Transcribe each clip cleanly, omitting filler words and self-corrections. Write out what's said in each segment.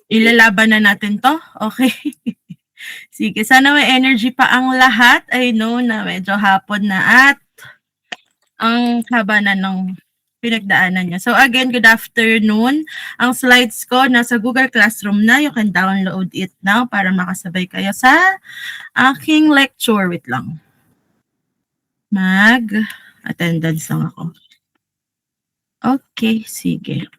Ilalaban na natin 'to, okay? Sige, sana may energy pa ang lahat. I know na medyo hapon na at ang haba na ng pinagdaanan niyo. So again, good afternoon. Ang slides ko nasa Google Classroom na. You can download it now para makasabay kayo sa aking lecture. Wait lang. Mag-attendance lang ako. Okay, sige.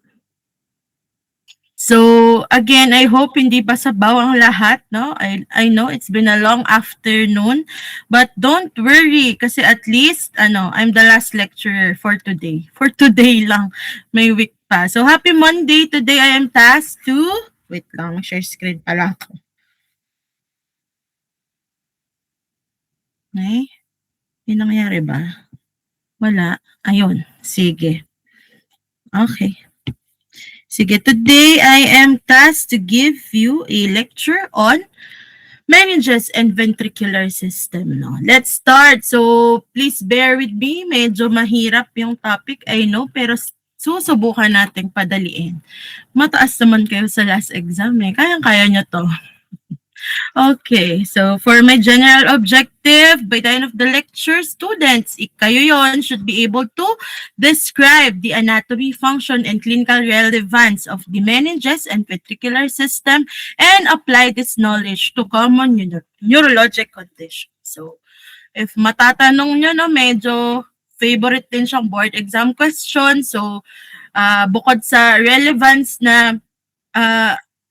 So again, I hope hindi pa sabaw ang lahat, no? I know it's been a long afternoon, but don't worry kasi at least I'm the last lecturer for today. For today lang, may week pa. So happy Monday. Today I am tasked to wait lang, share screen pala ako. May nangyari ba? Wala. Ayun, sige. Okay. Sige, today I am tasked to give you a lecture on meninges and ventricular system. No? Let's start. So, please bear with me. Medyo mahirap yung topic, I know, pero susubukan nating padaliin. Mataas naman kayo sa last exam eh. Kayang-kaya nyo to. Okay, so for my general objective, by the end of the lecture, students, kayo yon should be able to describe the anatomy, function, and clinical relevance of the meninges and ventricular system and apply this knowledge to common neurologic conditions. So, if matatanong nyo, no, medyo favorite din siyang board exam question. So, bukod sa relevance na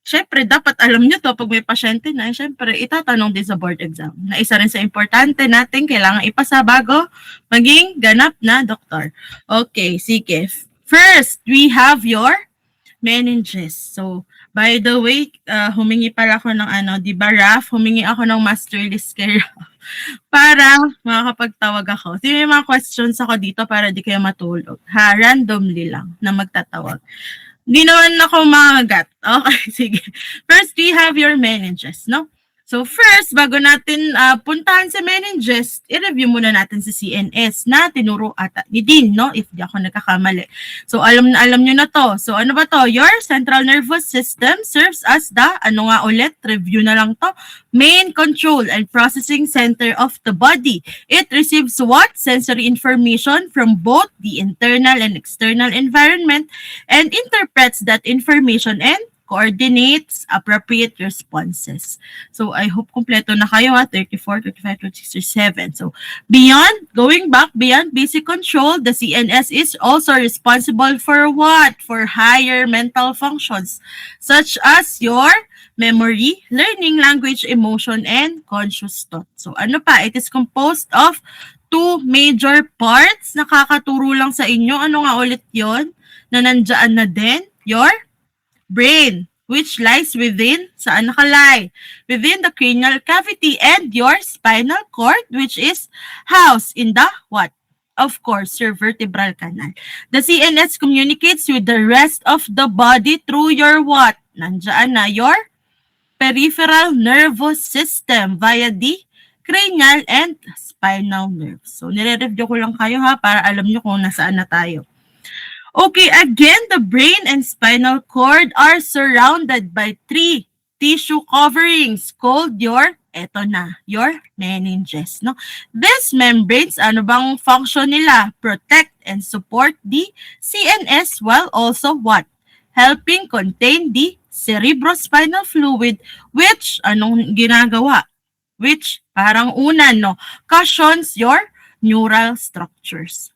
syempre, dapat alam nyo to pag may pasyente na, syempre, itatanong din sa board exam. Na isa rin sa importante natin, kailangan ipasa bago maging ganap na doktor. Okay, sige. First, we have your meninges. So, by the way, humingi pala ako ng di ba, Raf? Humingi ako ng master list kay Raf para makakapagtawag ako. So, may mga questions ako dito para di kayo matulog. Randomly lang na magtatawag. Hindi naman ako makagat. Okay, sige. First, we have your meninges, no? So first, bago natin puntahan sa meninges, i-review muna natin sa CNS na tinuro ata ni Dean, no? If di ako nagkakamali. So alam nyo na to. So ano ba to? Your central nervous system serves as the, review na lang to, main control and processing center of the body. It receives what? Sensory information from both the internal and external environment and interprets that information and coordinates appropriate responses. So, I hope kompleto na kayo 34, 35, 36, 37. So, going back beyond basic control, the CNS is also responsible for what? For higher mental functions, such as your memory, learning, language, emotion, and conscious thought. So, ano pa? It is composed of two major parts. Nakakaturo lang sa inyo. Ano nga ulit yon na nandyan na din? Your brain, which lies within, saan nakalay? Within the cranial cavity, and your spinal cord, which is housed in the what? Of course, your vertebral canal. The CNS communicates with the rest of the body through your what? Nandiyan na, your peripheral nervous system via the cranial and spinal nerves. So, nire-review ko lang kayo ha, para alam nyo kung nasaan na tayo. Okay, again, the brain and spinal cord are surrounded by three tissue coverings called your meninges. No? These membranes, ano bang function nila? Protect and support the CNS while also what? Helping contain the cerebrospinal fluid, which, anong ginagawa? Which, parang unan, no? Cushions your neural structures.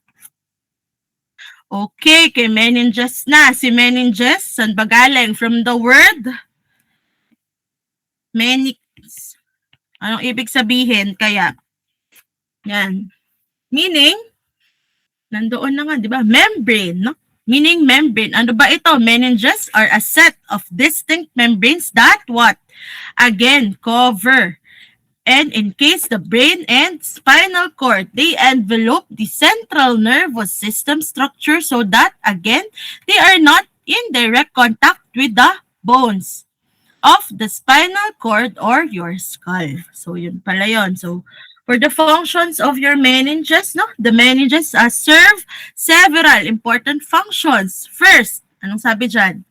Okay, kay meninges na. Si meninges, saan ba galing? From the word menix. Anong ibig sabihin? Kaya, yan. Meaning, nandoon na nga, di ba? Membrane, no? Meaning membrane. Ano ba ito? Meninges are a set of distinct membranes that what? Again, cover and encase the brain and spinal cord. They envelope the central nervous system structure so that, again, they are not in direct contact with the bones of the spinal cord or your skull. So, yun pala yun. So, for the functions of your meninges, no, the meninges serve several important functions. First, anong sabi dyan?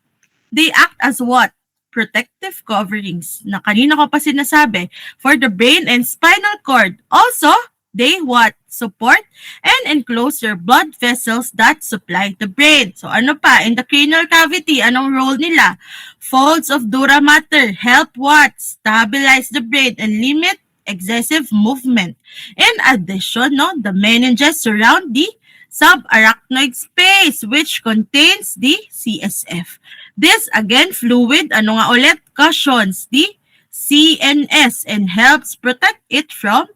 They act as what? protective coverings na kanina ko pa sinasabi for the brain and spinal cord. Also, they what? Support and enclose your blood vessels that supply the brain. So ano pa? In the cranial cavity, anong role nila? Folds of dura mater help what? Stabilize the brain and limit excessive movement. In addition, no, the meninges surround the subarachnoid space which contains the CSF. This again fluid, ano nga ulit? Cushions the CNS and helps protect it from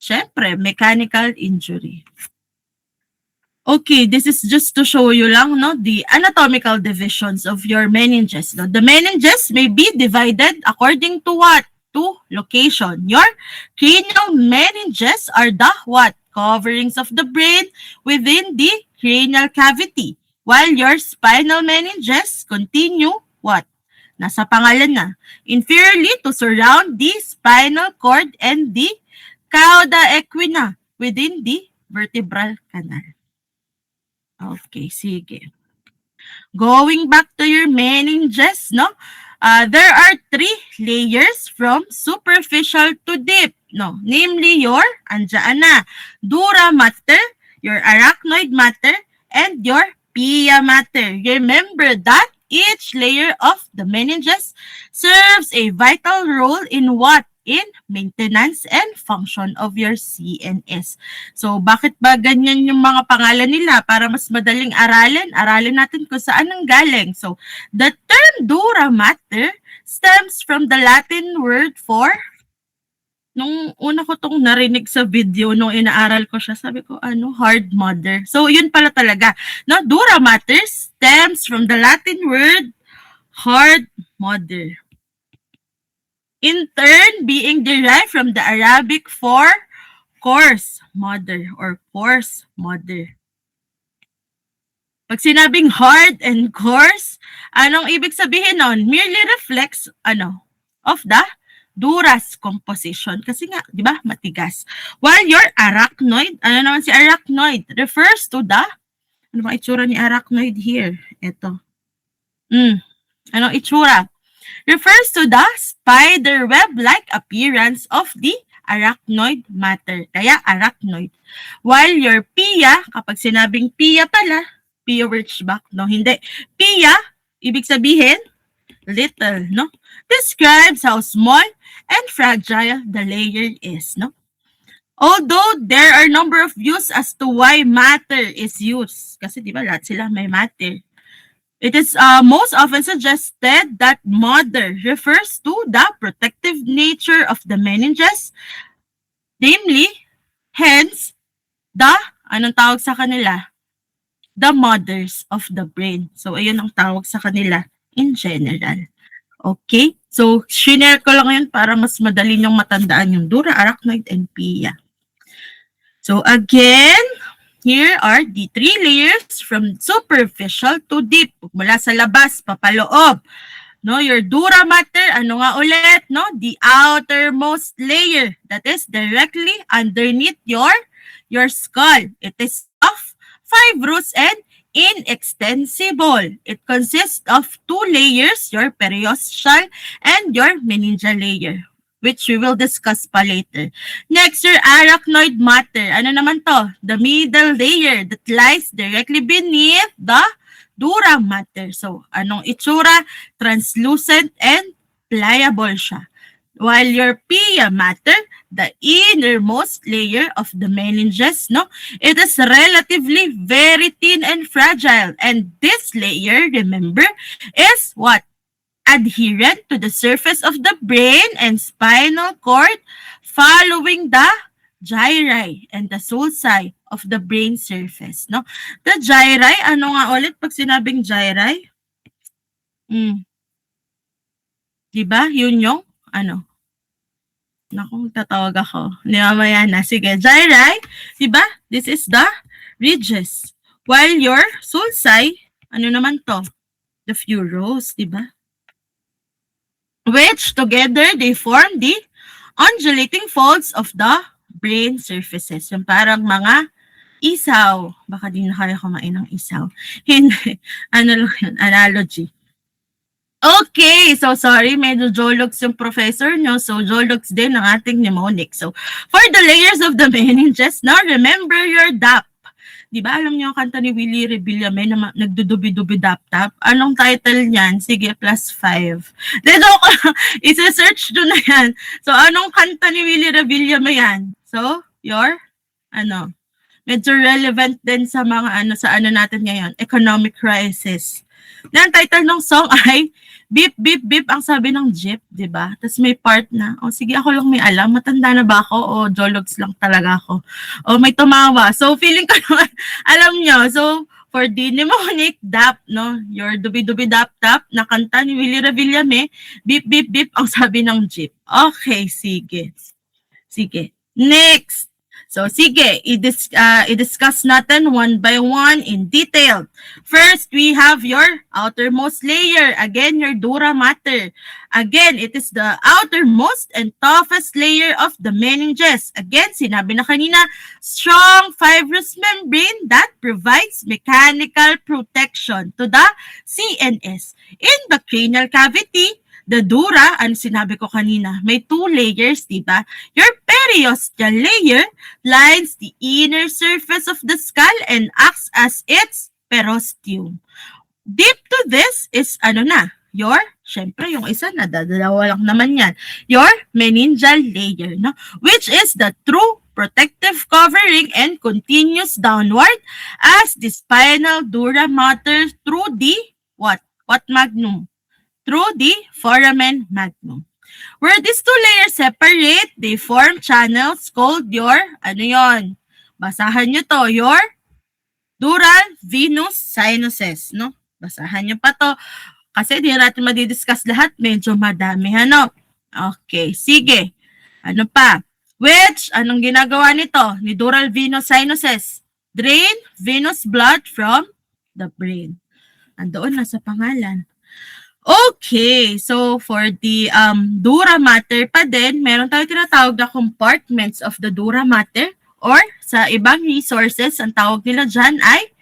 syempre, mechanical injury. Okay, this is just to show you lang, no, the anatomical divisions of your meninges. No? The meninges may be divided according to what? To location. Your cranial meninges are the what? Coverings of the brain within the cranial cavity. While your spinal meninges continue what? Nasa pangalan na. Inferiorly to surround the spinal cord and the cauda equina within the vertebral canal. Okay, sige. Going back to your meninges, no? There are 3 layers from superficial to deep, no? Namely your, andyan na, dura mater, your arachnoid mater, and your pia mater. Remember that each layer of the meninges serves a vital role in what? In maintenance and function of your CNS. So, bakit ba ganyan yung mga pangalan nila? Para mas madaling aralin natin kung saan ang galing. So, the term dura mater stems from the Latin word for, nung una ko tong narinig sa video, nung inaaral ko siya, sabi ko, hard mother. So, yun pala talaga. No, dura mater stems from the Latin word hard mother. In turn, being derived from the Arabic for coarse mother or coarse mother. Pag sinabing hard and coarse, anong ibig sabihin nun? Merely reflects, of the durous composition. Kasi nga, di ba, matigas. While your arachnoid, ano naman si arachnoid? Refers to the, ano bang itsura ni arachnoid here? Ito. Anong itsura? Refers to the spider web-like appearance of the arachnoid mater. Kaya arachnoid. While your pia, kapag sinabing pia pala, pia Wurtzbach, no? Hindi. Pia, ibig sabihin, little, no? Describes how small and fragile the layer is, no? Although there are number of views as to why matter is used. Kasi di ba lahat sila may matter. It is most often suggested that mother refers to the protective nature of the meninges, namely, hence, the, anong tawag sa kanila? The mothers of the brain. So, ayun ang tawag sa kanila in general. Okay? So, shinare ko lang yun para mas madali niyong matandaan yung dura, arachnoid, and pia. So, again, here are the 3 layers from superficial to deep. Mula sa labas, papaloob. No, your dura mater, ano nga ulit? No, the outermost layer that is directly underneath your skull. It is of fibrous and inextensible. It consists of 2 layers, your periostal and your meningeal layer, which we will discuss pa later. Next, your arachnoid mater. Ano naman to? The middle layer that lies directly beneath the dura mater. So, anong itsura? Translucent and pliable siya. While your pia mater, the innermost layer of the meninges, no, it is relatively very thin and fragile. And this layer, remember, is what? Adherent to the surface of the brain and spinal cord following the gyri and the sulci of the brain surface, no? The gyri, ano nga ulit pag sinabing gyri? Diba? Yun yung, Naku, tatawag ako. Mamaya na. Sige, gyri, diba? This is the ridges. While your sulci, ano naman to? The furrows, diba? Which together they form the undulating folds of the brain surfaces. Yung parang mga isaw. Baka di na kaya kumain ng isaw. Hindi. Ano lang yun? Analogy. Okay, so sorry, medyo jologs yung professor nyo. So jologs din ang ating mnemonic. So for the layers of the meninges, now remember your DAP. Di ba alam niyo ang kanta ni Willie Revillame na nagdudubi-dubi dap-tap? Anong title niyan? Sige, +5. De, joke lang. Isa-search doon na yan. So anong kanta ni Willie Revillame yan? So, your, medyo relevant din sa mga sa natin ngayon, economic crisis. Na ang title ng song ay Beep, Beep, Beep ang sabi ng jeep, di ba? Tapos may part na, sige ako lang may alam, matanda na ba ako o jologs lang talaga ako? O may tumawa. So feeling ko naman, alam nyo, so for the mnemonic DAP, no? Your dubi-dubi dap-tap na kanta ni Willie Revillame, Beep, Beep, Beep ang sabi ng jeep. Okay, sige. Sige. Next. So, sige, i-discuss natin one by one in detail. First, we have your outermost layer. Again, your dura mater. Again, it is the outermost and toughest layer of the meninges. Again, sinabi na kanina, strong fibrous membrane that provides mechanical protection to the CNS. In the cranial cavity, the dura, sinabi ko kanina, may 2 layers, diba? Your periosteal layer lines the inner surface of the skull and acts as its perosteum. Deep to this is, your, syempre, yung isa, nadadalawa lang naman yan, your meningeal layer, no? Which is the true protective covering and continues downward as the spinal dura mater through the, what magnum? Through the foramen magnum. Where these 2 layers separate, they form channels called your, basahan nyo to, your dural venous sinuses, no? Basahan nyo pa to, kasi di natin madidiscuss lahat, medyo madami, Okay, sige. Ano pa? Which, anong ginagawa nito? Ni dural venous sinuses? Drain venous blood from the brain. Andoon na sa pangalan. Okay, so for the dura mater pa din, meron tayo tinatawag na compartments of the dura mater or sa ibang resources, ang tawag nila dyan ay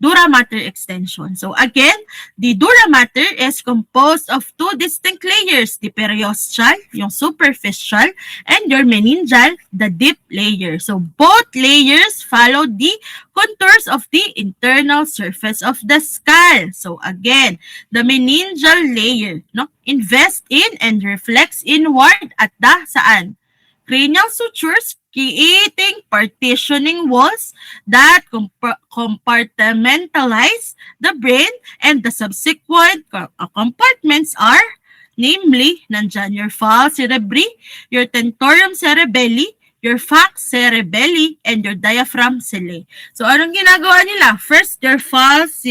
dura mater extension. So again, the dura mater is composed of 2 distinct layers, the periosteal, yung superficial, and your meningeal, the deep layer. So both layers follow the contours of the internal surface of the skull. So again, the meningeal layer, invests in and reflects inward at the saan? Cranial sutures, creating partitioning walls that compartmentalize the brain, and the subsequent compartments are, namely, nandyan your falx cerebri, your tentorium cerebelli, your falx cerebelli, and your diaphragm cellae. So, anong ginagawa nila? First, your falx,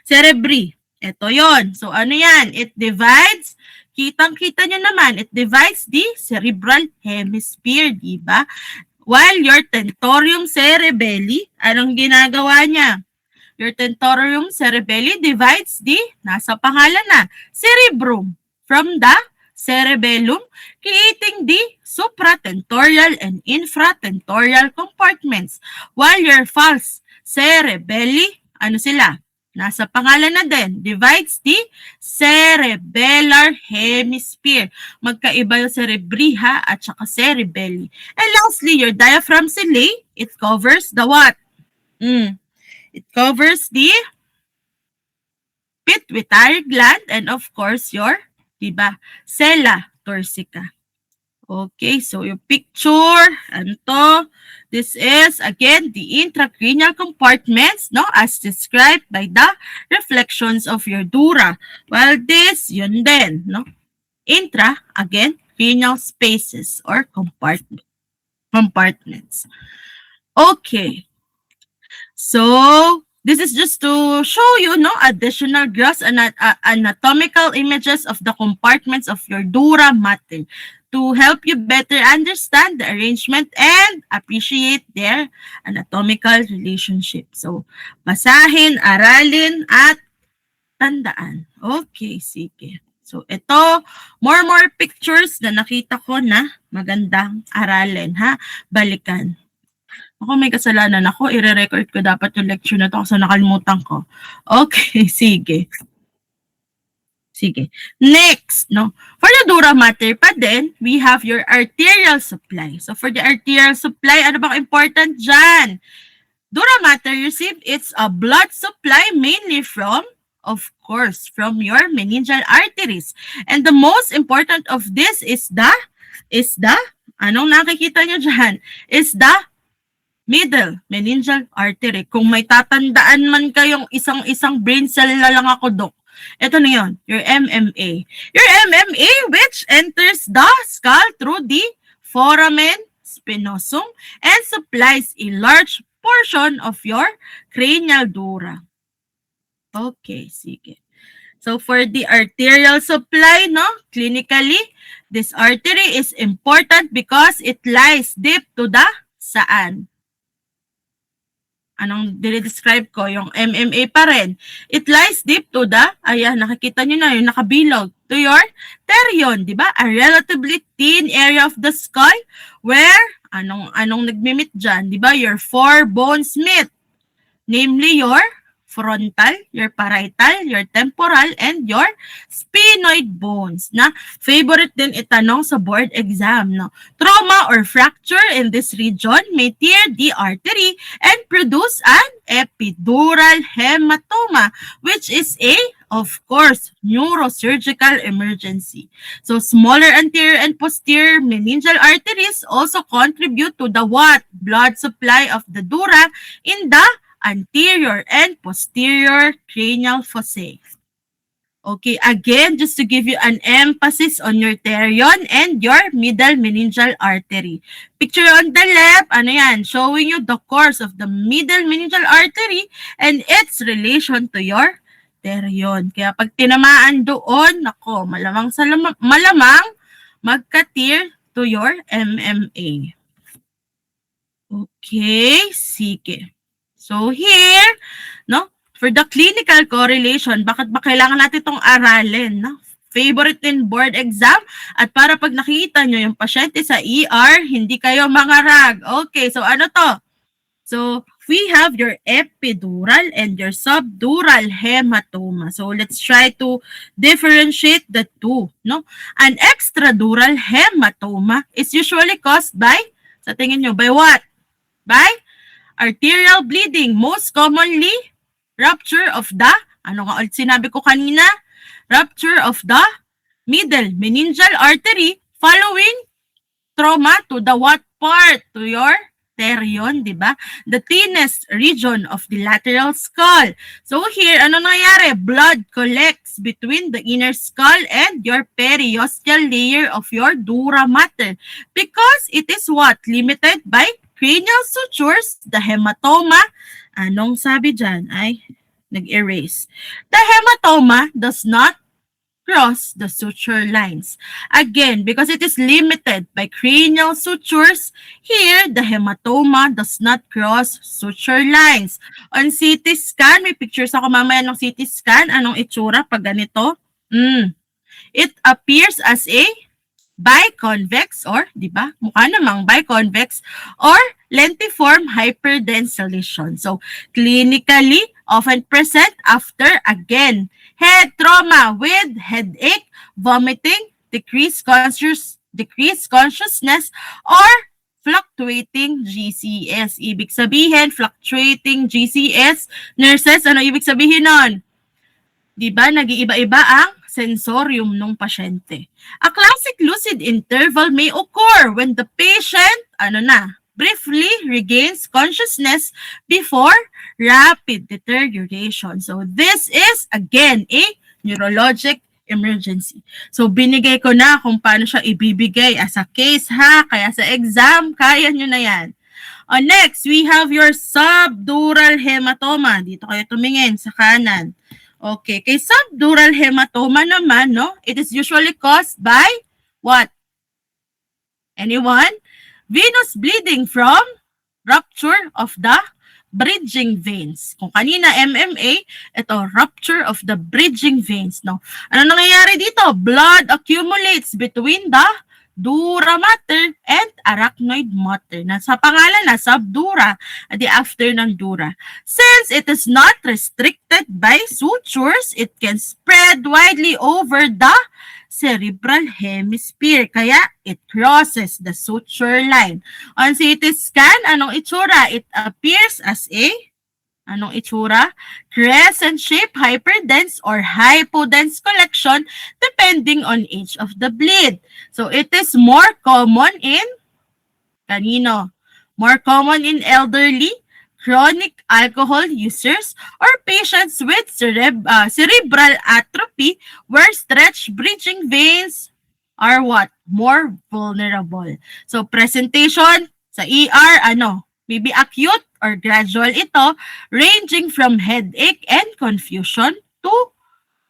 cerebri. Ito yon. So, ano yan? It divides, kitang-kita nyo naman, it divides the cerebral hemisphere, diba? While your tentorium cerebelli, anong ginagawa niya? Your tentorium cerebelli divides the, nasa pangalan na, cerebrum from the cerebellum, creating the supratentorial and infratentorial compartments. While your falx cerebelli, ano sila? Nasa pangalan na din, divides the cerebellar hemisphere. Magkaiba yung cerebriha at saka cerebelli. And lastly, your diaphragm cellae, it covers the what? It covers the pituitary gland and of course your, diba, sella turcica. Okay, so yung picture, ano to? This is, again, the intracranial compartments, no, as described by the reflections of your dura. While this, yun din, no? Intra, again, cranial spaces or compartments. Okay. So, this is just to show you, no, additional gross anatomical images of the compartments of your dura mater, to help you better understand the arrangement and appreciate their anatomical relationship. So, basahin, aralin, at tandaan. Okay, sige. So, ito, more pictures na nakita ko na magandang aralin, ha? Balikan. Ako, may kasalanan ako. I-record ko dapat yung lecture na to kasi nakalimutan ko. Okay, sige. Sige. Next, no? For the dura mater pa din, we have your arterial supply. So for the arterial supply, ano bang important dyan? Dura mater, you see, it's a blood supply mainly from, of course, from your meningeal arteries. And the most important of this is the, anong nakikita nyo dyan? Is the middle meningeal artery. Kung may tatandaan man kayong isang brain cell na lang ako, Dok. Ito na yun, your MMA. Your MMA which enters the skull through the foramen spinosum and supplies a large portion of your cranial dura. Okay, sige. So for the arterial supply, no, clinically, this artery is important because it lies deep to the saan? Anong dire-describe ko? Yung MMA pa rin. It lies deep to the, ayan, nakikita nyo na yung nakabilog, to your terion, di ba? A relatively thin area of the skull where, anong nagmimit dyan, di ba? Your four bones meet. Namely, your frontal, your parietal, your temporal, and your sphenoid bones na favorite din itanong sa board exam. No? Trauma or fracture in this region may tear the artery and produce an epidural hematoma, which is a, of course, neurosurgical emergency. So smaller anterior and posterior meningeal arteries also contribute to the what? Blood supply of the dura in the anterior and posterior cranial fossae. Okay, again, just to give you an emphasis on your terion and your middle meningeal artery. Picture on the left, ano yan, showing you the course of the middle meningeal artery and its relation to your terion. Kaya pag tinamaan doon, nako, malamang magka-tear to your MMA. Okay, sige. So here, no, for the clinical correlation, bakit ba kailangan natin itong aralin? No? Favorite din board exam at para pag nakita nyo yung pasyente sa ER, hindi kayo mangarag. Okay, so ano to? So we have your epidural and your subdural hematoma. So let's try to differentiate the two. No? An extradural hematoma is usually caused by, sa tingin nyo, by what? By arterial bleeding, most commonly, rupture of the, ano nga ulit sinabi ko kanina? Rupture of the middle meningeal artery following trauma to the what part? To your terion, di ba? The thinnest region of the lateral skull. So here, ano nangyayari? Blood collects between the inner skull and your periosteal layer of your dura mater because it is what? Limited by cranial sutures, the hematoma, anong sabi dyan? Ay, nag-erase. The hematoma does not cross the suture lines. Again, because it is limited by cranial sutures, here, the hematoma does not cross suture lines. On CT scan, may pictures ako mamaya ng CT scan. Anong itsura pag ganito? It appears as a biconvex or, di ba? Mukha namang biconvex or lentiform hyperdense lesion. So, clinically, often present after, again, head trauma with headache, vomiting, decreased consciousness, or fluctuating GCS. Ibig sabihin, fluctuating GCS. Nurses, ano ibig sabihin nun? Di ba, nag-iiba-iba ang sensorium ng pasyente. A classic lucid interval may occur when the patient, briefly regains consciousness before rapid deterioration. So this is, again, a neurologic emergency. So binigay ko na kung paano siya ibibigay as a case, ha? Kaya sa exam, kaya nyo na yan. Next, we have your subdural hematoma. Dito kayo tumingin sa kanan. Okay, kay subdural hematoma naman, no? It is usually caused by what? Anyone? Venous bleeding from rupture of the bridging veins. Kung kanina MMA, ito rupture of the bridging veins, no? Ano nangyayari dito? Blood accumulates between the dura mater, and arachnoid mater. Nasa pangalan na, subdura, at the after ng dura. Since it is not restricted by sutures, it can spread widely over the cerebral hemisphere. Kaya, it crosses the suture line. On CT scan, anong itsura? It appears as a anong itsura? Crescent shape, hyperdense or hypodense collection depending on age of the bleed. So it is more common in kanino? More common in elderly, chronic alcohol users, or patients with cerebral atrophy where stretched bridging veins are what? More vulnerable. So presentation sa ER, maybe acute or gradual ito, ranging from headache and confusion to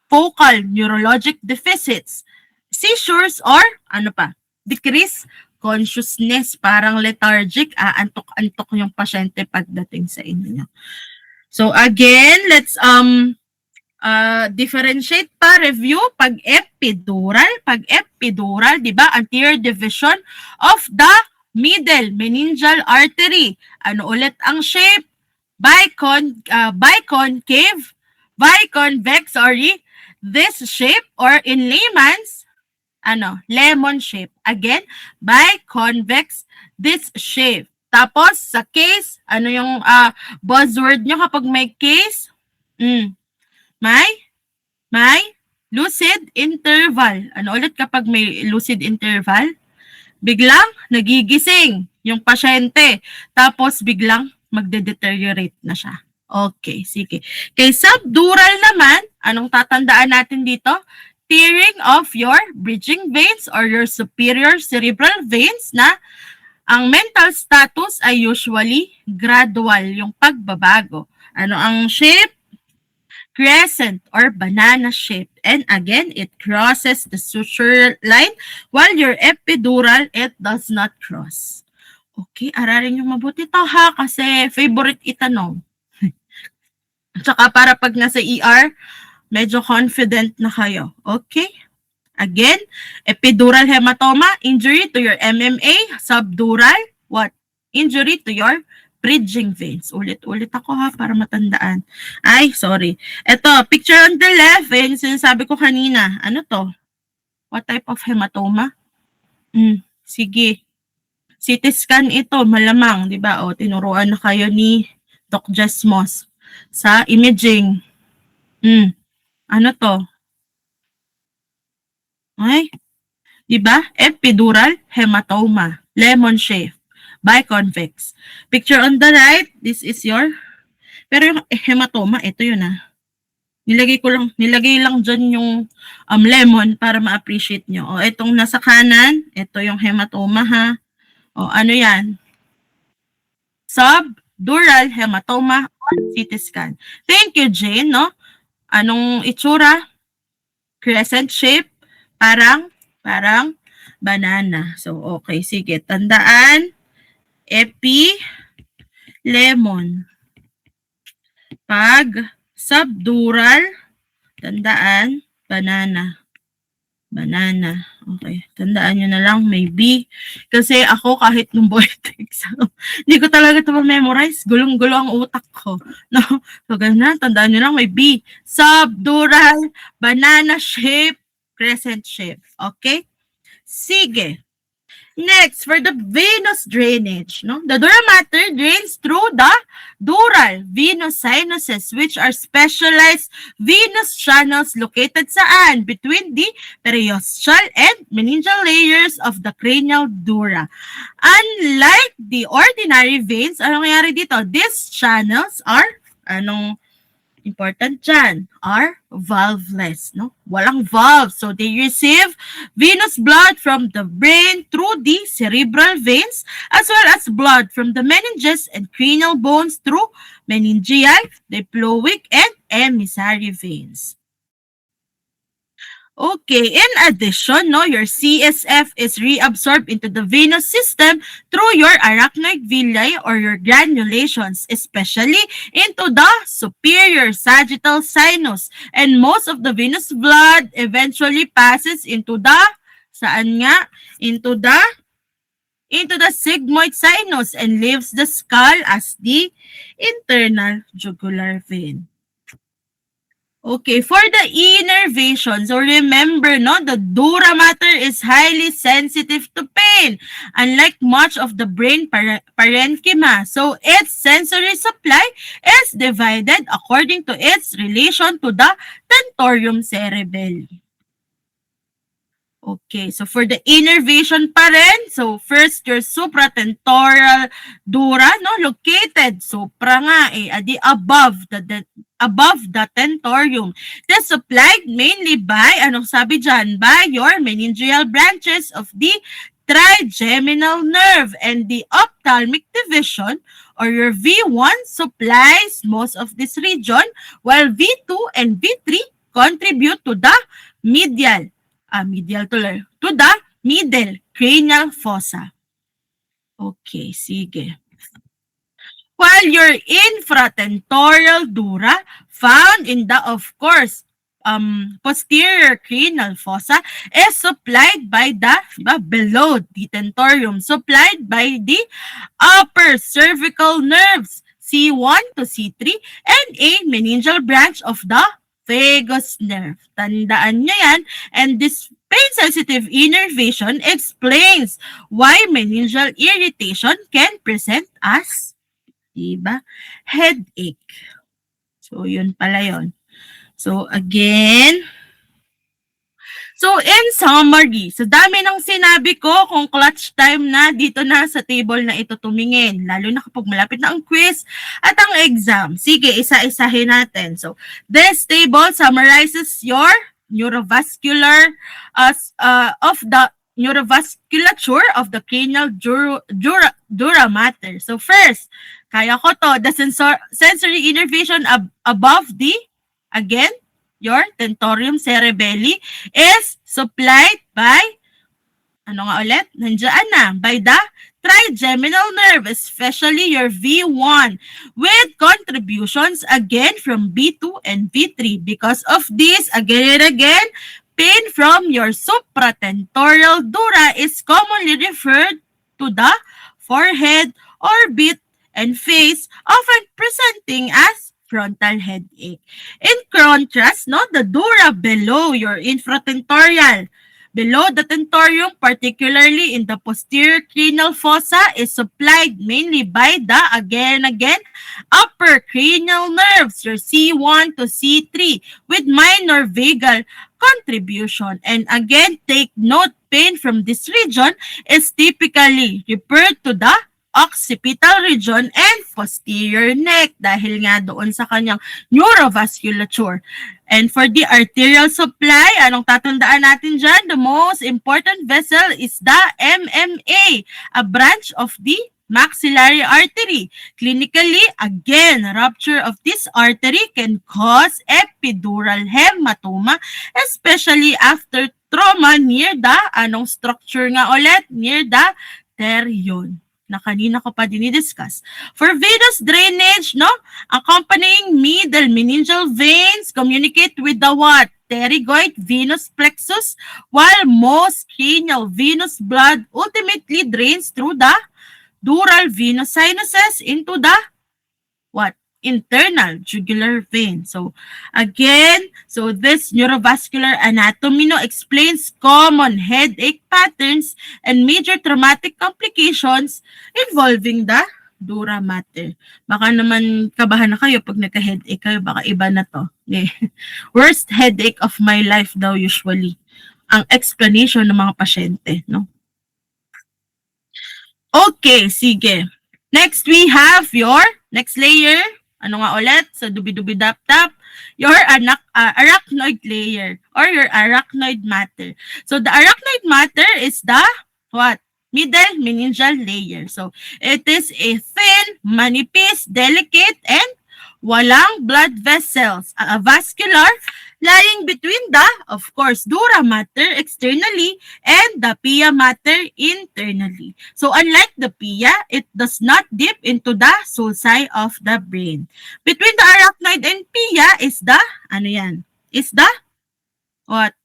focal neurologic deficits, seizures, or decreased consciousness, parang lethargic, antok-antok yung pasyente pagdating sa inyo. So again, let's differentiate pa, review, pag epidural, di ba, anterior division of the middle meningeal artery. Ano ulit ang shape? Biconvex, this shape, or in layman's, lemon shape. Again, biconvex, this shape. Tapos, sa case, ano yung buzzword nyo kapag may case? May lucid interval. Ano ulit kapag may lucid interval? Biglang nagigising yung pasyente. Tapos biglang magde-deteriorate na siya. Okay, sige. Kay subdural naman, anong tatandaan natin dito? Tearing of your bridging veins or your superior cerebral veins na ang mental status ay usually gradual, yung pagbabago. Ano ang shape? Crescent or banana shape. And again, it crosses the suture line while your epidural, it does not cross. Okay, ararin yung mabuti to ha kasi favorite itanong. Tsaka para pag nasa ER, medyo confident na kayo. Okay? Again, epidural hematoma, injury to your MMA, subdural, what? Injury to your bridging veins. Ulit-ulit ako ha para matandaan. Ay, sorry. Ito, picture on the left, yung sinasabi ko kanina. Ano to? What type of hematoma? Sige. CT scan ito, malamang, di ba? O, tinuruan na kayo ni Doc Jesmos sa imaging. Ano to? Ay, di ba? Epidural hematoma, lemon shape, biconvex. Picture on the right, this is your, pero yung hematoma, ito yun Nilagay lang dyan yung lemon para ma-appreciate nyo. O, itong nasa kanan, ito yung hematoma ha. O, ano yan? Subdural hematoma on CT scan. Thank you, Jane, no? Anong itsura? Crescent shape, parang banana. So, okay, sige. Tandaan, lemon. Pag subdural, tandaan, banana. Okay. Tandaan nyo na lang, maybe. Kasi ako, kahit nung board exam, hindi ko talaga ito ma-memorize. Gulong-gulo ang utak ko. No? So, ganun, tandaan nyo lang, maybe. Subdural, banana shape, crescent shape. Okay? Sige. Next, for the venous drainage, no? The dura mater drains through the dural venous sinuses, which are specialized venous channels located saan? Between the periosteal and meningeal layers of the cranial dura. Unlike the ordinary veins, anong nangyari dito? These channels are, important dyan, are valveless, no? Walang valve. So, they receive venous blood from the brain through the cerebral veins as well as blood from the meninges and cranial bones through meningeal, diploic, and emissary veins. Okay, in addition, no, your CSF is reabsorbed into the venous system through your arachnoid villi or your granulations, especially into the superior sagittal sinus. And most of the venous blood eventually passes into the Saan nga? Into the sigmoid sinus and leaves the skull as the internal jugular vein. Okay, for the innervation, so remember, no, the dura mater is highly sensitive to pain, unlike much of the brain parenchyma. So its sensory supply is divided according to its relation to the tentorium cerebelli. Okay, so for the innervation pa rin, so first your supratentorial dura, no, located supra nga adi above the tentorium. This supplied mainly by, anong sabi dyan, by your meningeal branches of the trigeminal nerve, and the ophthalmic division or your V1 supplies most of this region, while V2 and V3 contribute to the medial to the middle cranial fossa. Okay, sige. While your infratentorial dura found in the, of course, posterior cranial fossa is supplied by the, below the tentorium, supplied by the upper cervical nerves, C1 to C3, and a meningeal branch of the vagus nerve. Tandaan nyo yan. And this pain-sensitive innervation explains why meningeal irritation can present as, diba, headache. So, yun pala yun. So, again, so in summary, sa dami ng sinabi ko, kung clutch time na, dito na sa table na ito tumingin, lalo na kapag malapit na ang quiz at ang exam. Sige, isa-isahin natin. So, this table summarizes your neurovascular of the neurovasculature of the cranial dura mater. So first, kaya ko to, the sensory innervation above the, again, your tentorium cerebelli is supplied by, ano nga ulit? Nandiyan na, by the trigeminal nerve, especially your V1, with contributions again from V2 and V3. Because of this, again and again, pain from your supratentorial dura is commonly referred to the forehead, orbit, and face, often presenting as frontal headache. In contrast, no, the dura below your infratentorial, below the tentorium, particularly in the posterior cranial fossa, is supplied mainly by the, again, upper cranial nerves, your C1 to C3, with minor vagal contribution. And again, take note, pain from this region is typically referred to the occipital region and posterior neck dahil nga doon sa kanyang neurovasculature. And for the arterial supply, anong tatandaan natin dyan? The most important vessel is the MMA, a branch of the maxillary artery. Clinically, again, rupture of this artery can cause epidural hematoma, especially after trauma near the, anong structure nga ulit? Near the terion, na kanina ko pa dinidiscuss. For venous drainage, no, accompanying middle meningeal veins communicate with the what? Pterygoid venous plexus, while most cranial venous blood ultimately drains through the dural venous sinuses into the what? Internal jugular vein. So again, so this neurovascular anatomy no explains common headache patterns and major traumatic complications involving the dura mater. Baka naman kabahan na kayo pag nagka-headache kayo, baka iba na to. Worst headache of my life daw usually ang explanation ng mga pasyente, no? Okay, sige. Next we have your next layer. Ano nga ulit? So, dubi-dubi-dap-tap. Your arachnoid layer or your arachnoid matter. So, the arachnoid matter is the what? Middle meningeal layer. So, it is a thin, manipis, delicate, and walang blood vessels. Vascular, lying between the, of course, dura mater externally and the pia mater internally. So unlike the pia, it does not dip into the sulci of the brain. Between the arachnoid and pia is the, ano yan? Is the, what?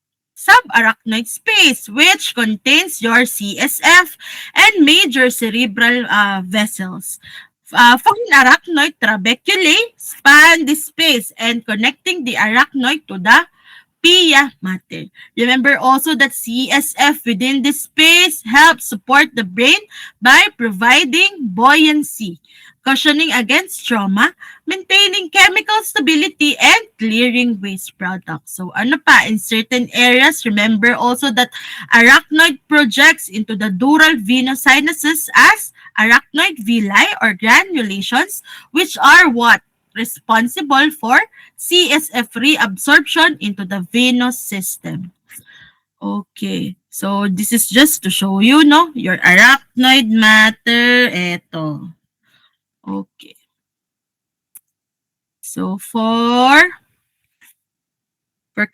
subarachnoid space, which contains your CSF and major cerebral vessels. Fine arachnoid trabeculae span this space and connecting the arachnoid to the pia mater. Remember also that CSF within this space helps support the brain by providing buoyancy, cushioning against trauma, maintaining chemical stability, and clearing waste products. So ano pa, in certain areas, remember also that arachnoid projects into the dural venous sinuses as arachnoid villi or granulations, which are what? Responsible for CSF reabsorption into the venous system. Okay. So, this is just to show you, no? Your arachnoid matter. Eto. Okay. So, for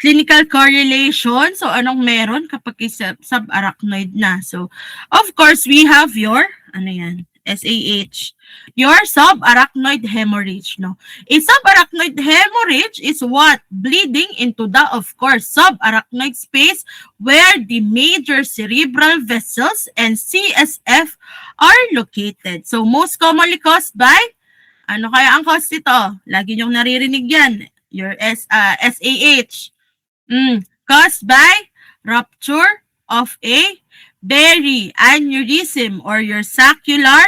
clinical correlation, so anong meron kapag subarachnoid na? So, of course, we have your, ano yan, SAH, your subarachnoid hemorrhage, no? A subarachnoid hemorrhage is what? Bleeding into the, of course, subarachnoid space where the major cerebral vessels and CSF are located. So, most commonly caused by, ano kaya ang cause nito? Lagi niyong naririnig yan, your SAH. Caused by rupture of a berry aneurysm or your saccular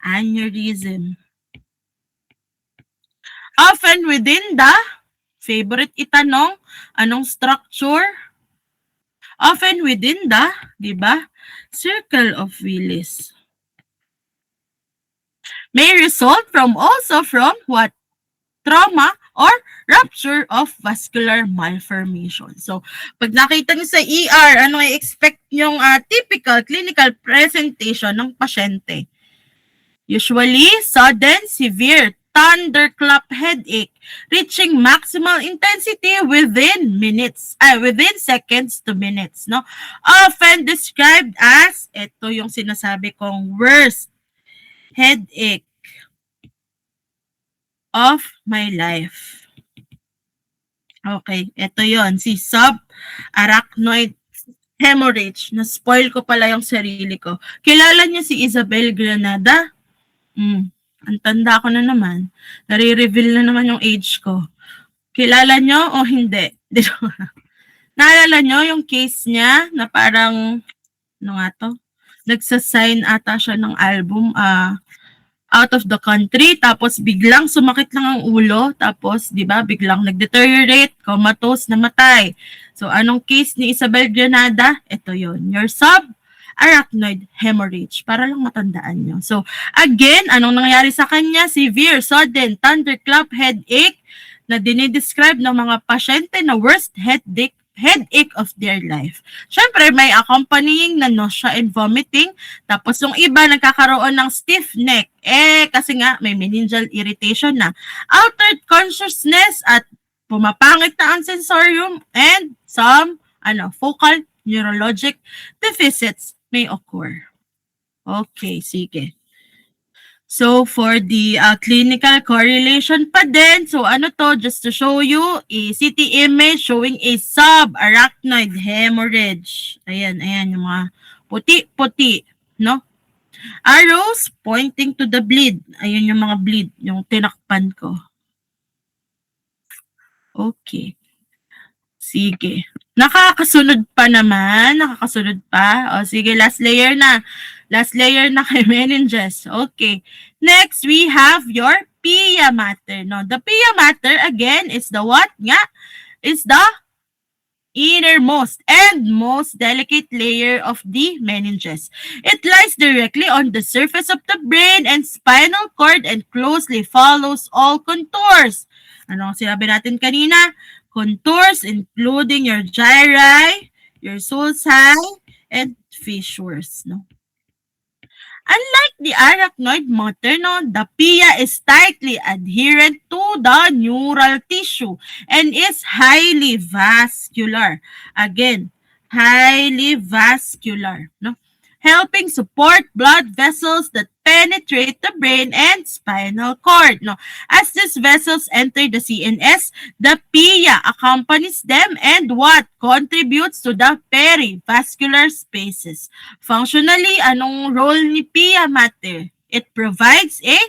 aneurysm. Often within the, favorite itanong, anong structure? Often within the, di ba, circle of Willis. May result from what? Trauma or rupture of vascular malformation. So, pag nakita niyo sa ER, ano ay expect yung typical clinical presentation ng pasyente? Usually, sudden, severe, thunderclap headache, reaching maximal intensity within seconds to minutes, no? Often described as, ito yung sinasabi kong worst headache of my life. Okay, ito yon si subarachnoid hemorrhage. Na-spoil ko pala yung sarili ko. Kilala niyo si Isabel Granada? Ang tanda ko na naman. Nare-reveal na naman yung age ko. Kilala niyo o hindi? Naalala niyo yung case niya na parang, ano nga to? Nagsasign ata siya ng album, out of the country, tapos biglang sumakit lang ang ulo, tapos, di ba, biglang nag-deteriorate, comatose, namatay. So, anong case ni Isabel Granada? Ito yon, your subarachnoid hemorrhage, para lang matandaan nyo. So, again, anong nangyari sa kanya? Severe, sudden, thunderclap headache na dinidescribe ng mga pasyente na worst headache of their life. Siyempre, may accompanying na nausea and vomiting. Tapos, yung iba nagkakaroon ng stiff neck. Kasi nga, may meningeal irritation na. Altered consciousness at pumapangit na ang sensorium and some focal neurologic deficits may occur. Okay, sige. So, for the clinical correlation pa din, so ano to, just to show you, a CT image showing a subarachnoid hemorrhage. Ayan, yung mga puti-puti, no? Arrows pointing to the bleed. Ayun yung mga bleed, yung tinakpan ko. Okay. Sige. Nakakasunod pa naman. Nakakasunod pa. O sige, last layer na. Last layer na kay meninges. Okay. Next, we have your pia mater. No, the pia mater, again, is the what nga? Is the innermost and most delicate layer of the meninges. It lies directly on the surface of the brain and spinal cord and closely follows all contours. Ano ang sinabi natin kanina? Contours including your gyri, your sulci, and fissures. No? Unlike the arachnoid mater, no, the pia is tightly adherent to the neural tissue and is highly vascular. Again, highly vascular, no? Helping support blood vessels that penetrate the brain and spinal cord. No? As these vessels enter the CNS, the PIA accompanies them and what? Contributes to the perivascular spaces. Functionally, anong role ni PIA, Mate? It provides a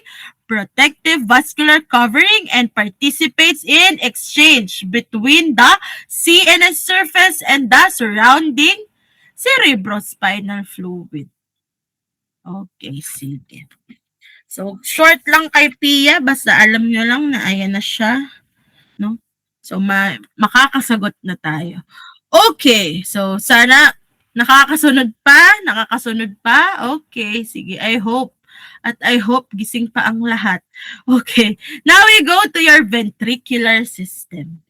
protective vascular covering and participates in exchange between the CNS surface and the surrounding cerebrospinal fluid. Okay, sige. So, short lang kay Pia, basta alam nyo lang na ayan na siya. No? So, makakasagot na tayo. Okay, so sana nakakasunod pa? Okay, sige, I hope. At I hope gising pa ang lahat. Okay, now we go to your ventricular system.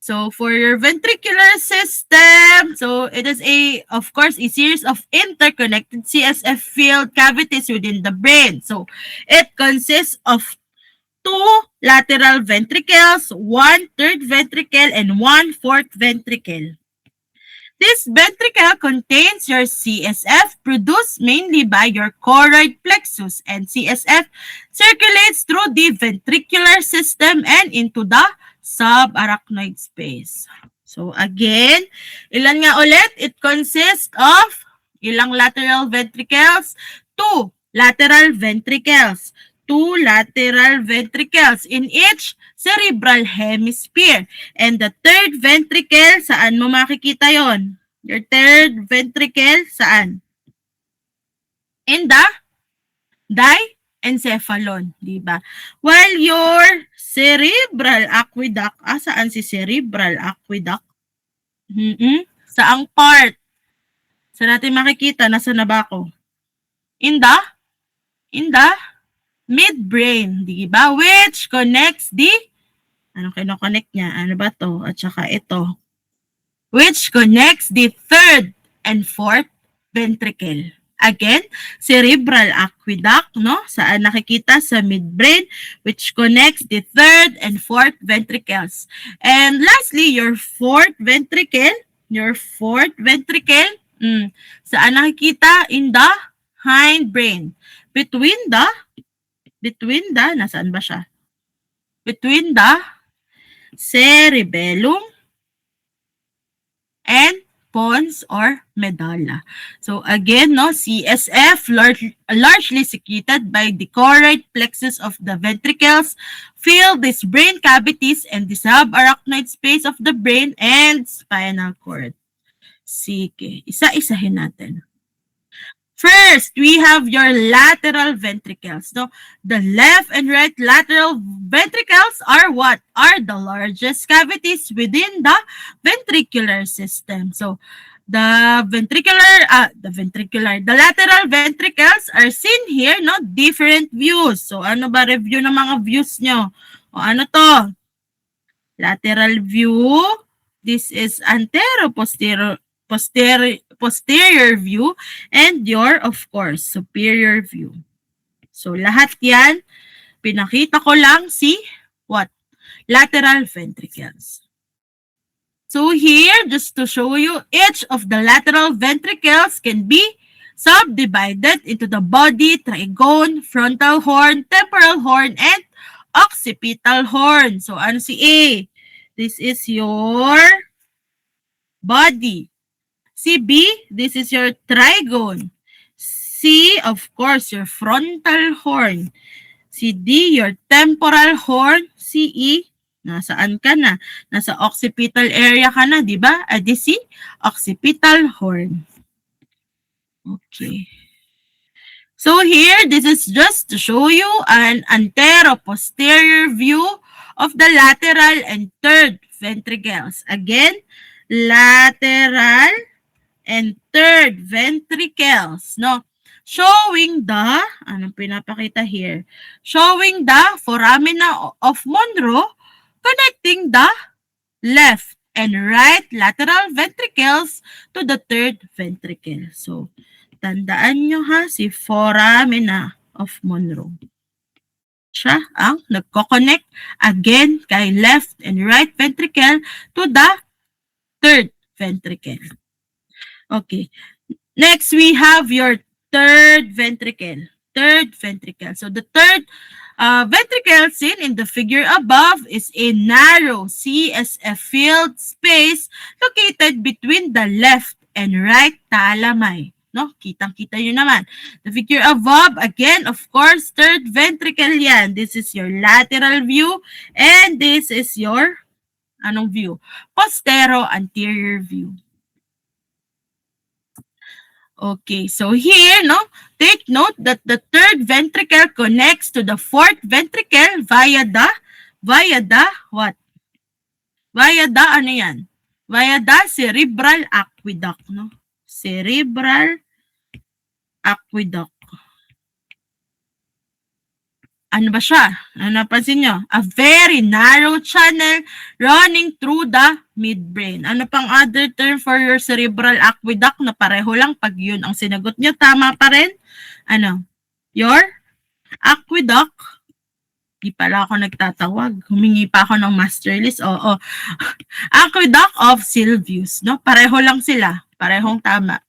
So for your ventricular system, so it is of course, a series of interconnected CSF filled cavities within the brain. So it consists of 2 lateral ventricles, 1 third ventricle, and 1 fourth ventricle. This ventricle contains your CSF produced mainly by your choroid plexus, and CSF circulates through the ventricular system and into the subarachnoid space. So again, ilan nga ulit? It consists of ilang lateral ventricles? 2 lateral ventricles. 2 lateral ventricles in each cerebral hemisphere. And the third ventricle, saan mo makikita yon? Your third ventricle, saan? In the diencephalon, di ba? While your cerebral aqueduct, saan si cerebral aqueduct? Saang part? Saan natin makikita? Nasa na ba ako? In the midbrain, di ba? Which connects anong kinoconnect niya? Ano ba to? At saka ito. Which connects the third and fourth ventricle. Again, cerebral aqueduct, no? Saan nakikita? Sa midbrain, which connects the third and fourth ventricles. And lastly, your fourth ventricle, saan nakikita? In the hindbrain. Between the, nasaan ba siya? Between the cerebellum and pons or medulla. So again, no, CSF largely secreted by the choroid plexus of the ventricles fill these brain cavities and the subarachnoid space of the brain and spinal cord. Sige, isa-isahin natin. First, we have your lateral ventricles. So, the left and right lateral ventricles are what? Are the largest cavities within the ventricular system. So, the lateral ventricles are seen here, no? Different views. So, ano ba review ng mga views nyo? O ano to? Lateral view. This is antero-posterior view, and your, of course, superior view. So, lahat yan, pinakita ko lang what? Lateral ventricles. So, here, just to show you, each of the lateral ventricles can be subdivided into the body, trigone, frontal horn, temporal horn, and occipital horn. So, ano si A? This is your body. Si B, this is your trigone. C, of course, your frontal horn. Si D, your temporal horn. Si E, nasaan ka na? Nasa occipital area ka na, di ba? Adi si occipital horn. Okay. So here, this is just to show you an antero-posterior view of the lateral and third ventricles. Again, lateral and third ventricles, no? Showing the, anong pinapakita here? Showing the foramina of Monro connecting the left and right lateral ventricles to the third ventricle. So, tandaan nyo ha, si foramina of Monro. Siya ang nagko-connect again kay left and right ventricle to the third ventricle. Okay. Next, we have your third ventricle. Third ventricle. So the third ventricle seen in the figure above is a narrow CSF filled space located between the left and right thalami. No, kitang-kita yun naman. The figure above, again, of course, third ventricle yan. This is your lateral view and this is your anong view? Postero-anterior view. Okay, so here, no, take note that the third ventricle connects to the fourth ventricle via the what? Via the, ano yan? Via the cerebral aqueduct, no? Cerebral aqueduct. Ano ba siya? Ano napansin nyo? A very narrow channel running through the midbrain. Ano pang other term for your cerebral aqueduct na pareho lang pag yun ang sinagot nyo? Tama pa rin? Ano? Your aqueduct? Di pala ako nagtatawag. Humingi pa ako ng master list. Oo. Aqueduct of Sylvius. No? Pareho lang sila. Parehong tama.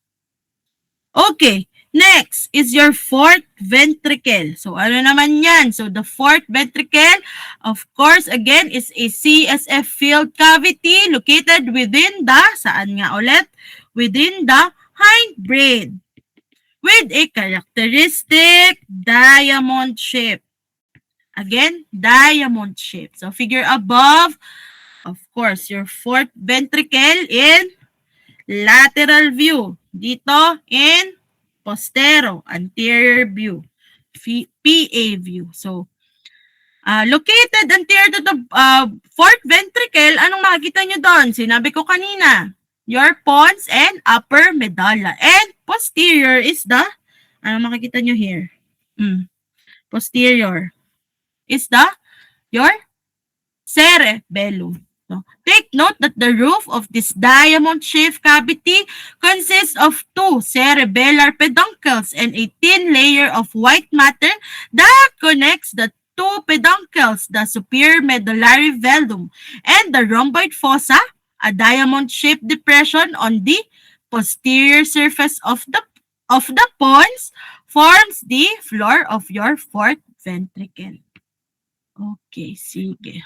Okay. Next is your fourth ventricle. So, ano naman yan? So, the fourth ventricle, of course, again, is a CSF-filled cavity located within the, saan nga ulit? Within the hindbrain with a characteristic diamond shape. Again, diamond shape. So, figure above, of course, your fourth ventricle in lateral view. Dito in postero, anterior view, PA view. So, located anterior to the fourth ventricle, anong makikita nyo doon? Sinabi ko kanina, your pons and upper medulla. And posterior is the, anong makikita nyo here? Posterior is the, your cerebellum. So, take note that the roof of this diamond-shaped cavity consists of two cerebellar peduncles and a thin layer of white matter that connects the two peduncles, the superior medullary velum and the rhomboid fossa, a diamond-shaped depression on the posterior surface of the pons, forms the floor of your fourth ventricle. Okay, sige.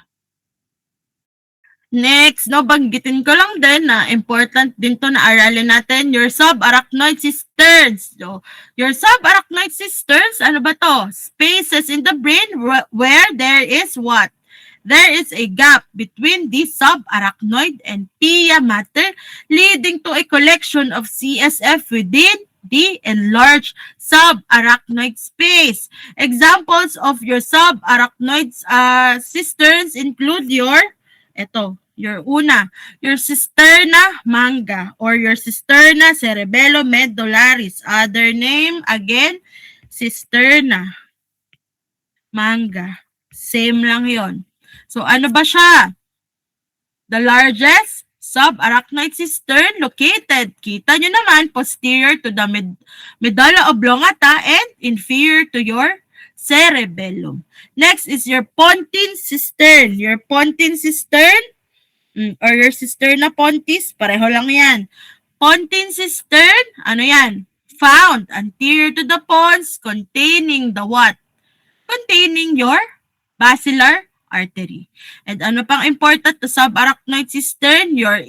Next, no, banggitin ko lang din na important din to na aralin natin, your subarachnoid cisterns. So, your subarachnoid cisterns, ano ba to? Spaces in the brain where there is what? There is a gap between the subarachnoid and pia mater leading to a collection of CSF within the enlarged subarachnoid space. Examples of your subarachnoid cisterns include your your cisterna manga or your cisterna cerebellomedullaris. Other name, again, cisterna manga. Same lang yon. So, ano ba siya? The largest subarachnoid cistern located, kita nyo naman, posterior to the medulla oblongata and inferior to your cerebellum. Next is your pontine cistern. Your pontine cistern or your cisterna pontis, pareho lang yan. Pontine cistern, ano yan? Found anterior to the pons containing the what? Containing your basilar artery. And ano pang important to subarachnoid cistern? Your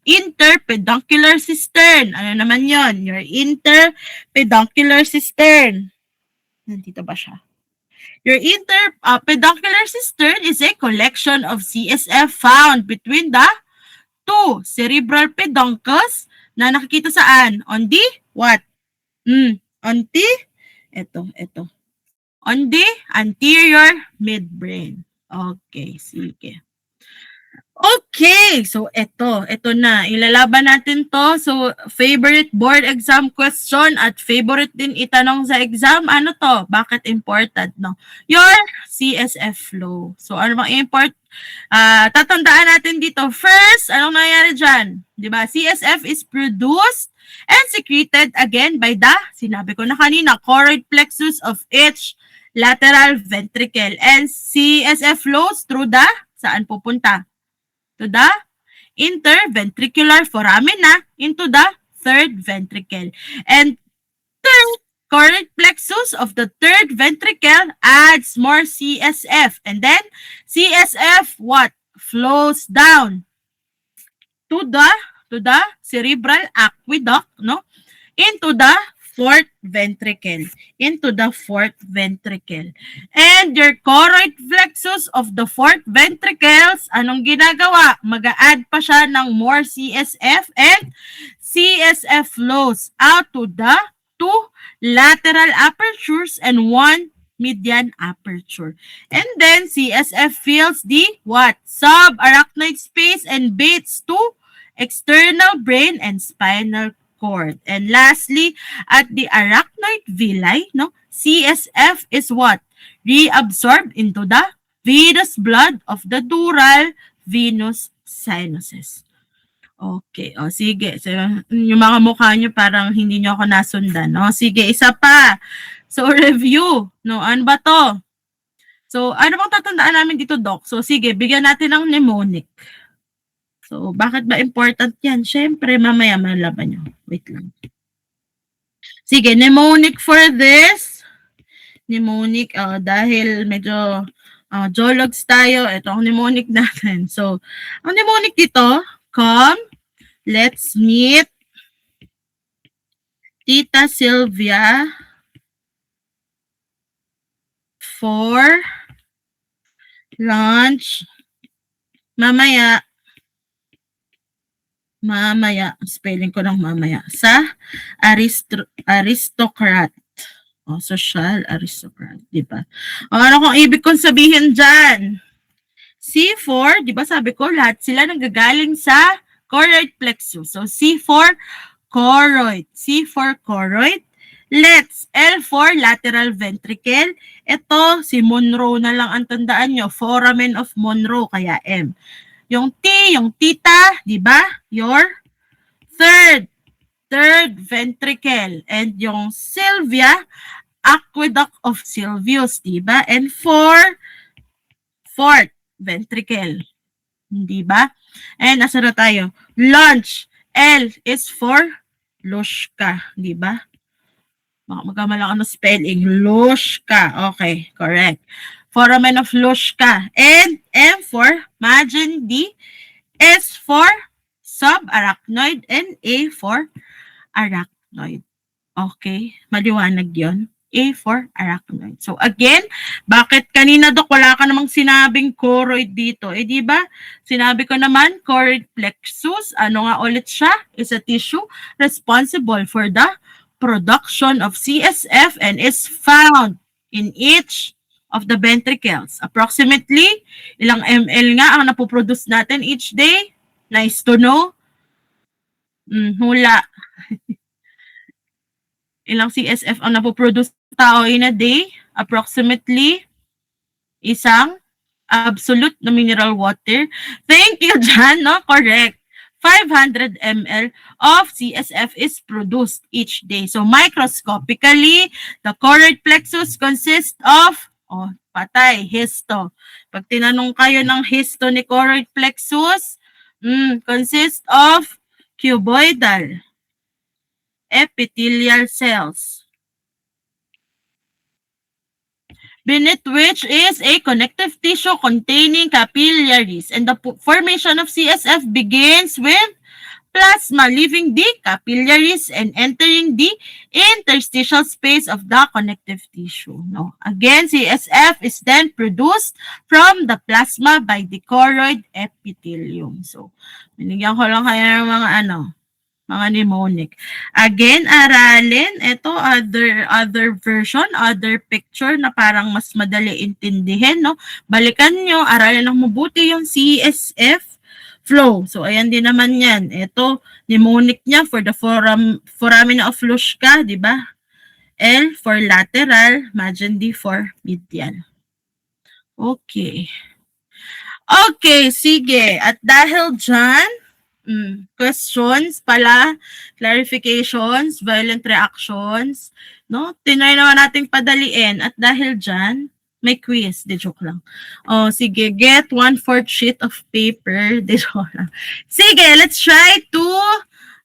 interpeduncular cistern. Ano naman yon? Your interpeduncular cistern. Nandito ba siya? Your interpeduncular cistern is a collection of CSF found between the two cerebral peduncles na nakikita saan? On the what? On the, ito. On the anterior midbrain. Okay, sige. Okay, so ito na. Ilalaban natin to. So, favorite board exam question at favorite din itanong sa exam. Ano to? Bakit important, no? Your CSF flow. So, ano bang tatandaan natin dito. First, anong nangyayari dyan? Diba? CSF is produced and secreted again by the, sinabi ko na kanina, choroid plexus of each lateral ventricle. And CSF flows through the, saan pupunta? To the interventricular foramina into the third ventricle. And third choroid plexus of the third ventricle adds more CSF. And then CSF, what? Flows down to the cerebral aqueduct, no? Into the fourth ventricle. Into the fourth ventricle. And your choroid plexus of the fourth ventricles, anong ginagawa? Mag-a-add pa siya ng more CSF and CSF flows out to the two lateral apertures and one median aperture. And then CSF fills the what? Subarachnoid space and baits to external brain and spinal cord. And lastly, at the arachnoid villi, no, CSF is what? Reabsorbed into the venous blood of the dural venous sinuses. Okay, o sige. So, yung mga mukha nyo parang hindi nyo ako nasundan. No? Sige, isa pa. So, review. No, ano ba to? So, ano bang tatandaan namin dito, Doc? So, sige, bigyan natin ng mnemonic. So, bakit ba important yan? Syempre, mamaya malaban nyo. Wait lang. Sige, mnemonic for this. Mnemonic, dahil medyo geologs tayo, ito ang mnemonic natin. So, ang mnemonic dito, come, let's meet Tita Sylvia for lunch mamaya, spelling ko lang mamaya, sa aristocrat. O, social aristocrat, di ba? O, ano kung ibig kong sabihin dyan? C4, di ba sabi ko, lahat sila nanggagaling sa choroid plexus. So, C4, choroid. C4, choroid. Let's, L4, lateral ventricle. Ito, si Monroe na lang ang tandaan nyo. Foramen of Monroe, kaya M. Yung T, yung tita, di ba? Your third ventricle. And yung Sylvia, aqueduct of Sylvius, di ba? And fourth ventricle. Di ba? And nasa na tayo? Lunch. L is for Lushka. Di ba? Magkamala ka ng spelling. Lushka. Okay, correct. Foramen of Lushka. And M for Magen D. S for subarachnoid. And A for arachnoid. Okay, maliwanag yon. A for arachnoid. So again, bakit kanina Dok wala ka namang sinabing choroid dito? Eh di ba? Sinabi ko naman choroid plexus, ano nga ulit siya? Is a tissue responsible for the production of CSF and is found in each of the ventricles. Approximately, ilang ml nga ang napoproduce natin each day? Nice to know. Hula. Ilang CSF ang napoproduce tao in a day? Approximately, isang absolute na mineral water. Thank you, Jan. No? Correct. 500 ml of CSF is produced each day. So, microscopically, the choroid plexus consists of, histo. Pag tinanong kayo ng histo ni choroid plexus, consists of cuboidal epithelial cells, beneath which is a connective tissue containing capillaries. And the formation of CSF begins with plasma leaving the capillaries and entering the interstitial space of the connective tissue. No? Again, CSF is then produced from the plasma by the choroid epithelium. So, binigyan ko lang kayo ng mga mnemonic. Again, aralin, ito other version, other picture na parang mas madali intindihin, no? Balikan nyo, aralin ng mabuti yung CSF flow. So, ayan din naman yan. Ito, mnemonic niya for the foramina of Lushka, di ba? L for lateral, Magen D for medial. Okay. Okay, sige. At dahil dyan, questions pala, clarifications, violent reactions, no? Tinry naman nating padaliin at dahil dyan, may quiz. De joke lang. Sige, get 1/4 sheet of paper. De joke lang. Sige, let's try to,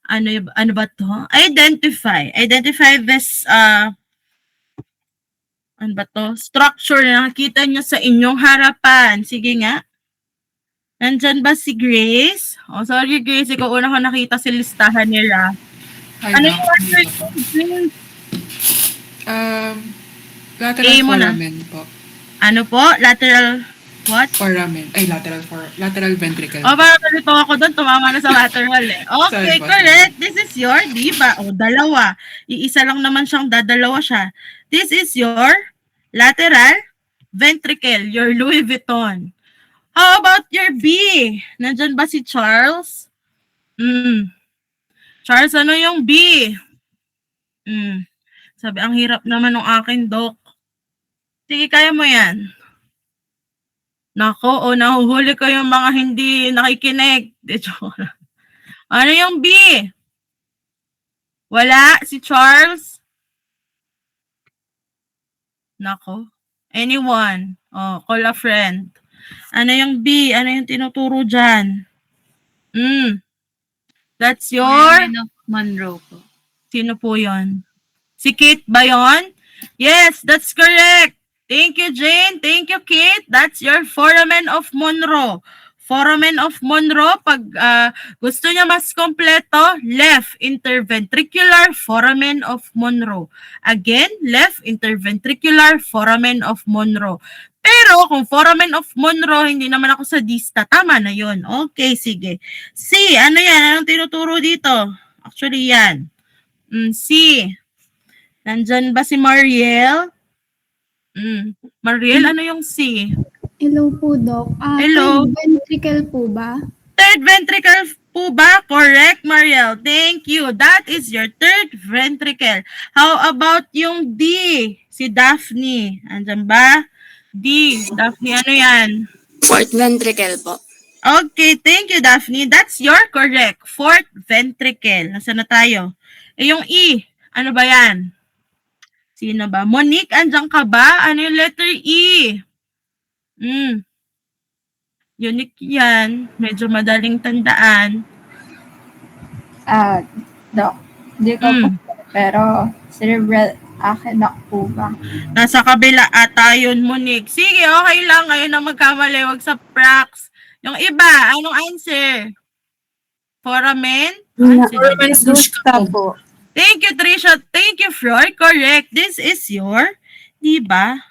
ano ba to? Identify this Ano ba to? Structure na nakikita nyo sa inyong harapan. Sige nga. Nandyan ba si Grace? Oh, sorry Grace, ikaw una ko nakita si listahan nila. Ano yung answer ko, Grace? Lateral A mo na. foramen po. Ano po? Lateral what? Foramen. Ay, lateral ventricle. Oh, parang nalito ako doon. Tumama na sa lateral eh. Okay, Sorry po. correct. This is your, di ba? O, dalawa. Iisa lang naman siyang dadalawa siya. This is your lateral ventricle, your Louis Vuitton. How about your B? Nandyan ba si Charles? Charles, ano yung B? Sabi, ang hirap naman ng akin, Doc. Sige, kaya mo yan. Nako, nahuhuli ko yung mga hindi nakikinig. Ano yung B? Wala? Si Charles? Nako. Anyone? Oh, call a friend. Ano yung B? Ano yung tinuturo dyan? That's your... Foramen of Monroe po. Sino po yon? Si Kate ba yon? Yes, that's correct. Thank you, Jane. Thank you, Kate. That's your foramen of Monroe. Foramen of Monroe, pag gusto niya mas kompleto, left interventricular foramen of Monroe. Again, left interventricular foramen of Monroe. Pero kung foramen of Monroe, hindi naman ako sadista. Tama na yon. Okay, sige. C, ano yan? Anong tinuturo dito? Actually, yan. C. Nandyan ba si Mariel? Mariel, ano yung C? Hello po, Doc. Hello. Third ventricle po ba? Third ventricle po ba? Correct, Mariel. Thank you. That is your third ventricle. How about yung D? Si Daphne. Andyan ba? D. Daphne, ano yan? Fourth ventricle po. Okay, thank you, Daphne. That's your correct. Fourth ventricle. Nasaan na tayo? Yung E. Ano ba yan? Sino ba? Monique, andyan ka ba? Ano yung letter E? Unique yan. Medyo madaling tandaan. Doc, hindi ko po, pero cerebral aqueduct po ba? Nasa kabila ata yun, Monique. Sige, okay lang. Ngayon na magkamali. Wag sa prax. Yung iba, anong answer? Foramen? Foramen Slushka po. Thank you, Trisha. Thank you, Floyd. Correct. This is your, di ba?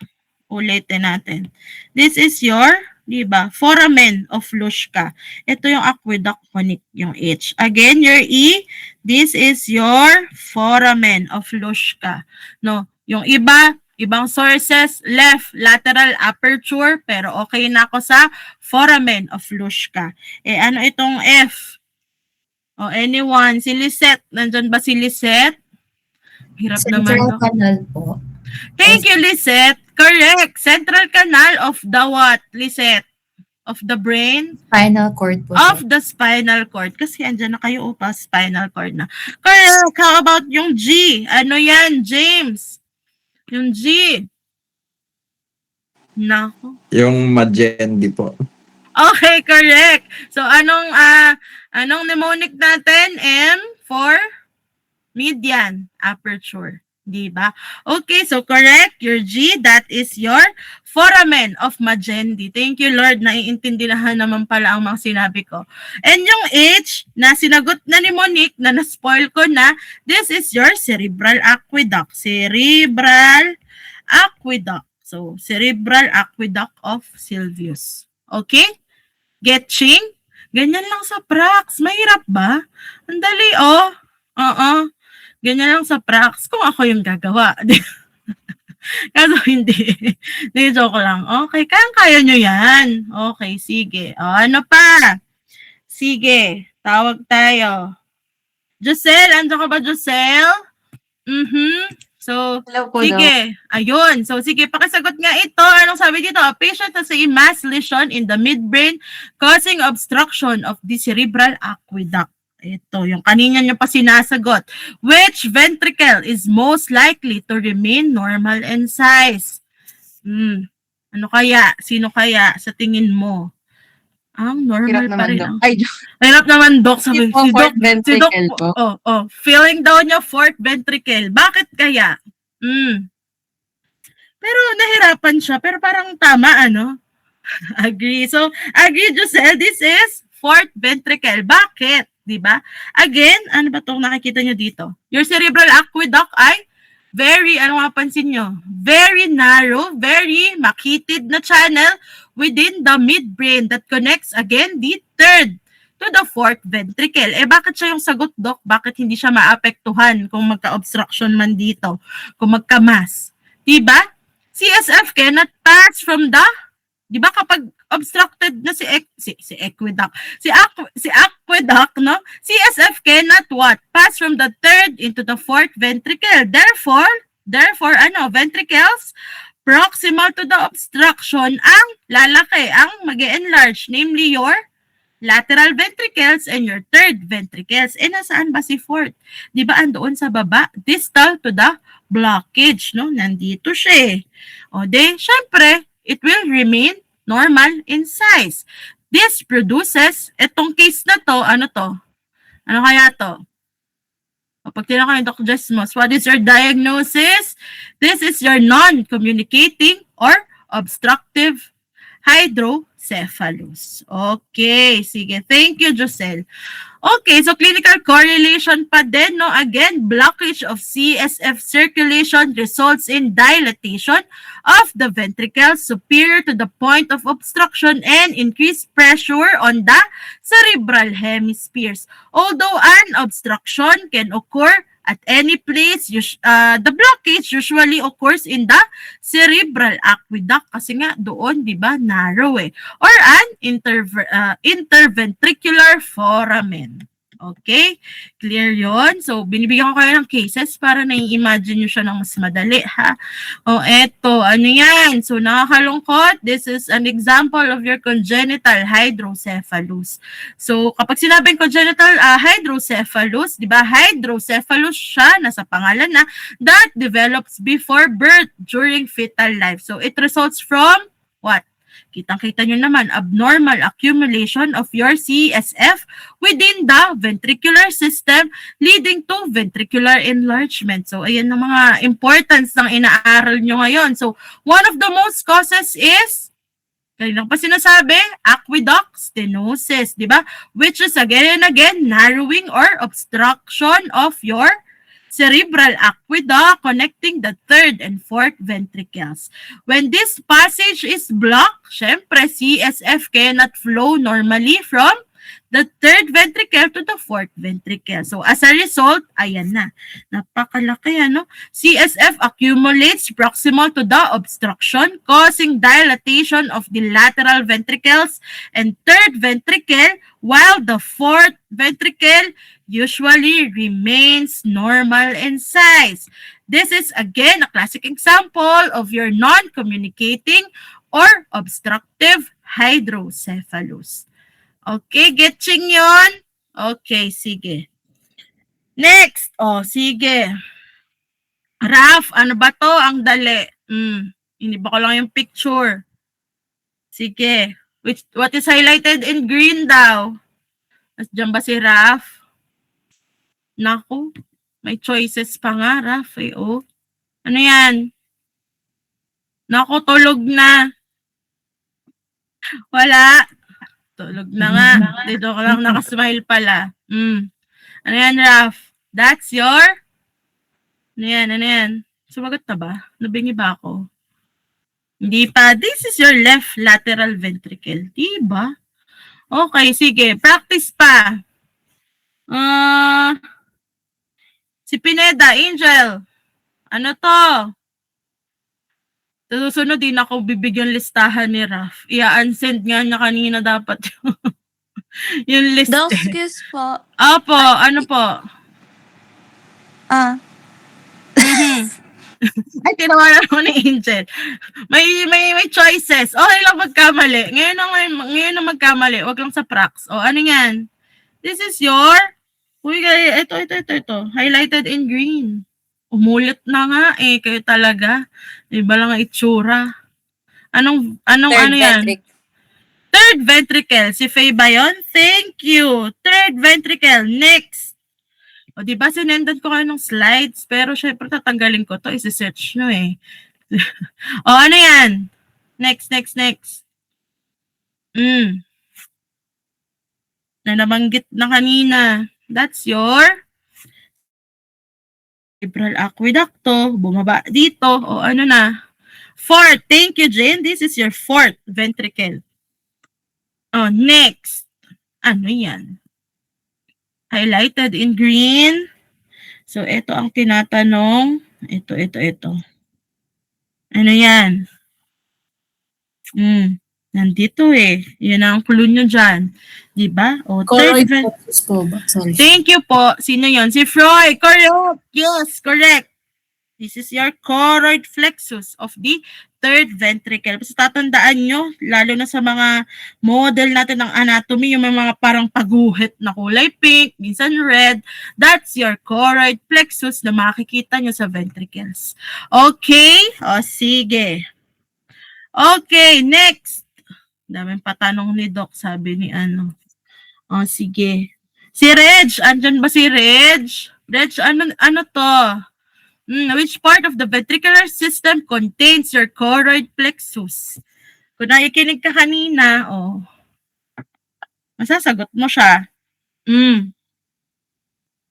Ulitin natin. This is your, di ba? Foramen of Lushka. Ito yung aqueduct, Monique, yung H. Again, your E, this is your foramen of Lushka. No, yung iba, ibang sources, left lateral aperture, pero okay na ako sa foramen of Lushka. Ano itong F? Anyone? Si Lisette. Nandyan ba si Lisette? Hirap naman. Central Canal po. Thank you, Lisette. Correct. Central canal of the what, Lisette? Of the brain? Spinal cord po. Of the spinal cord. Kasi andyan na kayo upa, spinal cord na. Correct. How about yung G? Ano yan, James? Yung G. Nako. Yung Majendi po. Okay, correct. So, anong mnemonic natin? M for median aperture. Diba? Okay, so correct. Your G, that is your foramen of Majendi. Thank you, Lord. Naiintindihan naman pala ang mga sinabi ko. And yung H, na sinagot na ni Monique, na na-spoil ko na, this is your cerebral aqueduct. Cerebral aqueduct. So, cerebral aqueduct of Sylvius. Okay? Getching? Ganyan lang sa prax. Mahirap ba? Ang dali, oh. Ganyan lang sa prax. Kung ako yung gagawa. Kaso hindi. Hindi, joke lang. Okay, kaya nyo yan. Okay, sige. Ano pa? Sige, tawag tayo. Giselle, andyan ka ba, Giselle? So, Hello po, sige. Ayun. So, sige, pakisagot nga ito. Anong sabi dito? A patient has a mass lesion in the midbrain causing obstruction of the cerebral aqueduct. Ito, yung kanina nyo pa sinasagot. Which ventricle is most likely to remain normal in size? Ano kaya? Sino kaya sa tingin mo? Ang normal pa rin. Hirap naman, Doc. Sabi, si Doc, feeling daw niya fourth ventricle. Bakit kaya? Pero nahirapan siya, pero parang tama, ano? Agree. So, agree, Josel, this is fourth ventricle. Bakit? Di ba? Again, ano ba itong nakikita nyo dito? Your cerebral aqueduct ay very, ano mapansin nyo? Very narrow, very makitid na channel within the midbrain that connects again the third to the fourth ventricle. Eh, bakit siya yung sagot, Doc? Bakit hindi siya maapektuhan kung magka-obstruction man dito? Kung magka-mass? Diba? CSF cannot pass from the, di ba kapag obstructed na si aqueduct, si aqueduct, no? CSF cannot what? Pass from the third into the fourth ventricle. Therefore, ventricles proximal to the obstruction ang lalaki, ang mag-enlarge, namely your lateral ventricles and your third ventricles. Eh, nasaan ba si fourth? Di ba andoon sa baba? Distal to the blockage, no? Nandito siya eh. O de, syempre, it will remain normal in size. This produces, etong case na to, ano to? Ano kaya to? O, pag tinanong kayo, Doc Jesmos, what is your diagnosis? This is your non-communicating or obstructive hydrocephalus. Okay, sige. Thank you, Josel. Okay, so clinical correlation pa din, no? Again, blockage of CSF circulation results in dilatation of the ventricles superior to the point of obstruction and increased pressure on the cerebral hemispheres. Although an obstruction can occur at any place, the blockage usually occurs in the cerebral aqueduct kasi nga doon, di ba, narrow eh. Or an interventricular foramen. Okay? Clear yon. So, binibigyan ko kayo ng cases para na-imagine nyo siya ng mas madali, ha? O, eto, ano yan? So, nakakalungkot. This is an example of your congenital hydrocephalus. So, kapag sinabing congenital hydrocephalus, di ba, hydrocephalus siya, nasa pangalan na, that develops before birth during fetal life. So, it results from what? Kitang-kita nyo naman, abnormal accumulation of your CSF within the ventricular system leading to ventricular enlargement. So, ayan ang mga importance ng inaaral nyo ngayon. So, one of the most causes is, kanina pa sinasabi, aqueduct stenosis, di ba? Which is again and again, narrowing or obstruction of your cerebral aqueduct connecting the third and fourth ventricles. When this passage is blocked, syempre, CSF cannot flow normally from the third ventricle to the fourth ventricle. So, as a result, ayan na. Napakalaki, ano? CSF accumulates proximal to the obstruction, causing dilatation of the lateral ventricles and third ventricle, while the fourth ventricle usually remains normal in size. This is again a classic example of your non-communicating or obstructive hydrocephalus. Okay, getching yon? Okay, sige. Next, sige. Raf, ano ba to? Ang dali. Iniba ko lang yung picture. Sige. What is highlighted in green daw? Diyan ba si Raf? Naku, may choices pa nga, Raf. Ano yan? Naku, tulog na. Wala. Tulog na nga. Dito ko lang nakasmile pala. Ano yan, Raf? That's your? Ano yan? Sumagot na ba? Nabingi ba ako? Hindi pa. This is your left lateral ventricle. Diba? Okay, sige. Practice pa. Si Pineda, Angel. Ano to? Susunod din ako bibigyan listahan ni Raf. Ia-unsend nga niya kanina dapat yung list. Excuse po. Opo, ano po? Ay, tinawanan ako ni Angel. May choices. Okay lang magkamali. Ngayon na magkamali. Wag lang sa prax. Ano yan? This is your... Uy, ito. Highlighted in green. Umulit na nga eh. Kayo talaga. Iba lang ang itsura. Anong ano yan? Third ventricle. Si Faye ba yun? Thank you. Third ventricle. Next. O, diba sinendan ko kayo ng slides? Pero syempre tatanggalin ko to. Isi-search nyo eh. O, ano yan? Next. Na nabanggit na kanina. That's your cerebral aqueducto. Bumaba dito. O, ano na? Fourth. Thank you, Jane. This is your fourth ventricle. Oh, next. Ano yan? Highlighted in green. So, ito ang tinatanong. Ito. Ano yan? Nandito eh. Yun ang clue nyo dyan. Diba? O, Choroid third plexus po ba? Sorry. Thank you po. Sino yon? Si Freud. Correct. Yes, correct. This is your choroid plexus of the third ventricle. Basta tatandaan nyo, lalo na sa mga model natin ng anatomy, yung mga parang paguhit na kulay pink, minsan red, that's your choroid plexus na makikita nyo sa ventricles. Okay? O, sige. Okay, next. Daming patanong ni Doc, sabi ni ano. O, sige. Si Reg, andyan ba si Reg? Reg, ano to? Which part of the ventricular system contains your choroid plexus? Kung nakikinig ka kanina, masasagot mo siya.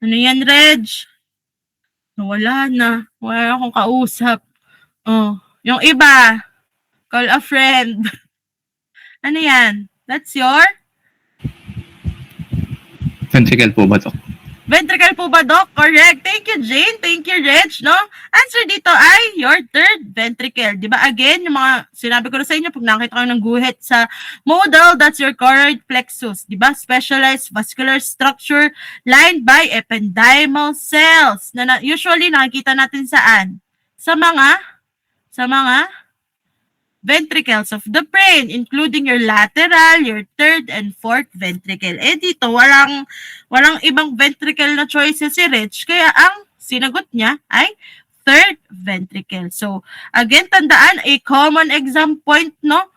Ano yan, Reg? Wala na. Wala akong kausap. Yung iba, call a friend. Ano yan? That's your? Ventricle po ba to? Ventricle po ba, Doc? Correct. Thank you, Jane. Thank you, Reg. No? Answer dito ay your third ventricle. Di ba? Again, yung mga sinabi ko na sa inyo, pag nakita kayo ng guhit sa model, that's your choroid plexus. Di ba? Specialized vascular structure lined by ependymal cells. Na usually, nakikita natin saan? Sa mga ventricles of the brain, including your lateral, your third, and fourth ventricle. Dito, walang ibang ventricle na choices si Rich, kaya ang sinagot niya ay third ventricle. So, again, tandaan, a common exam point, no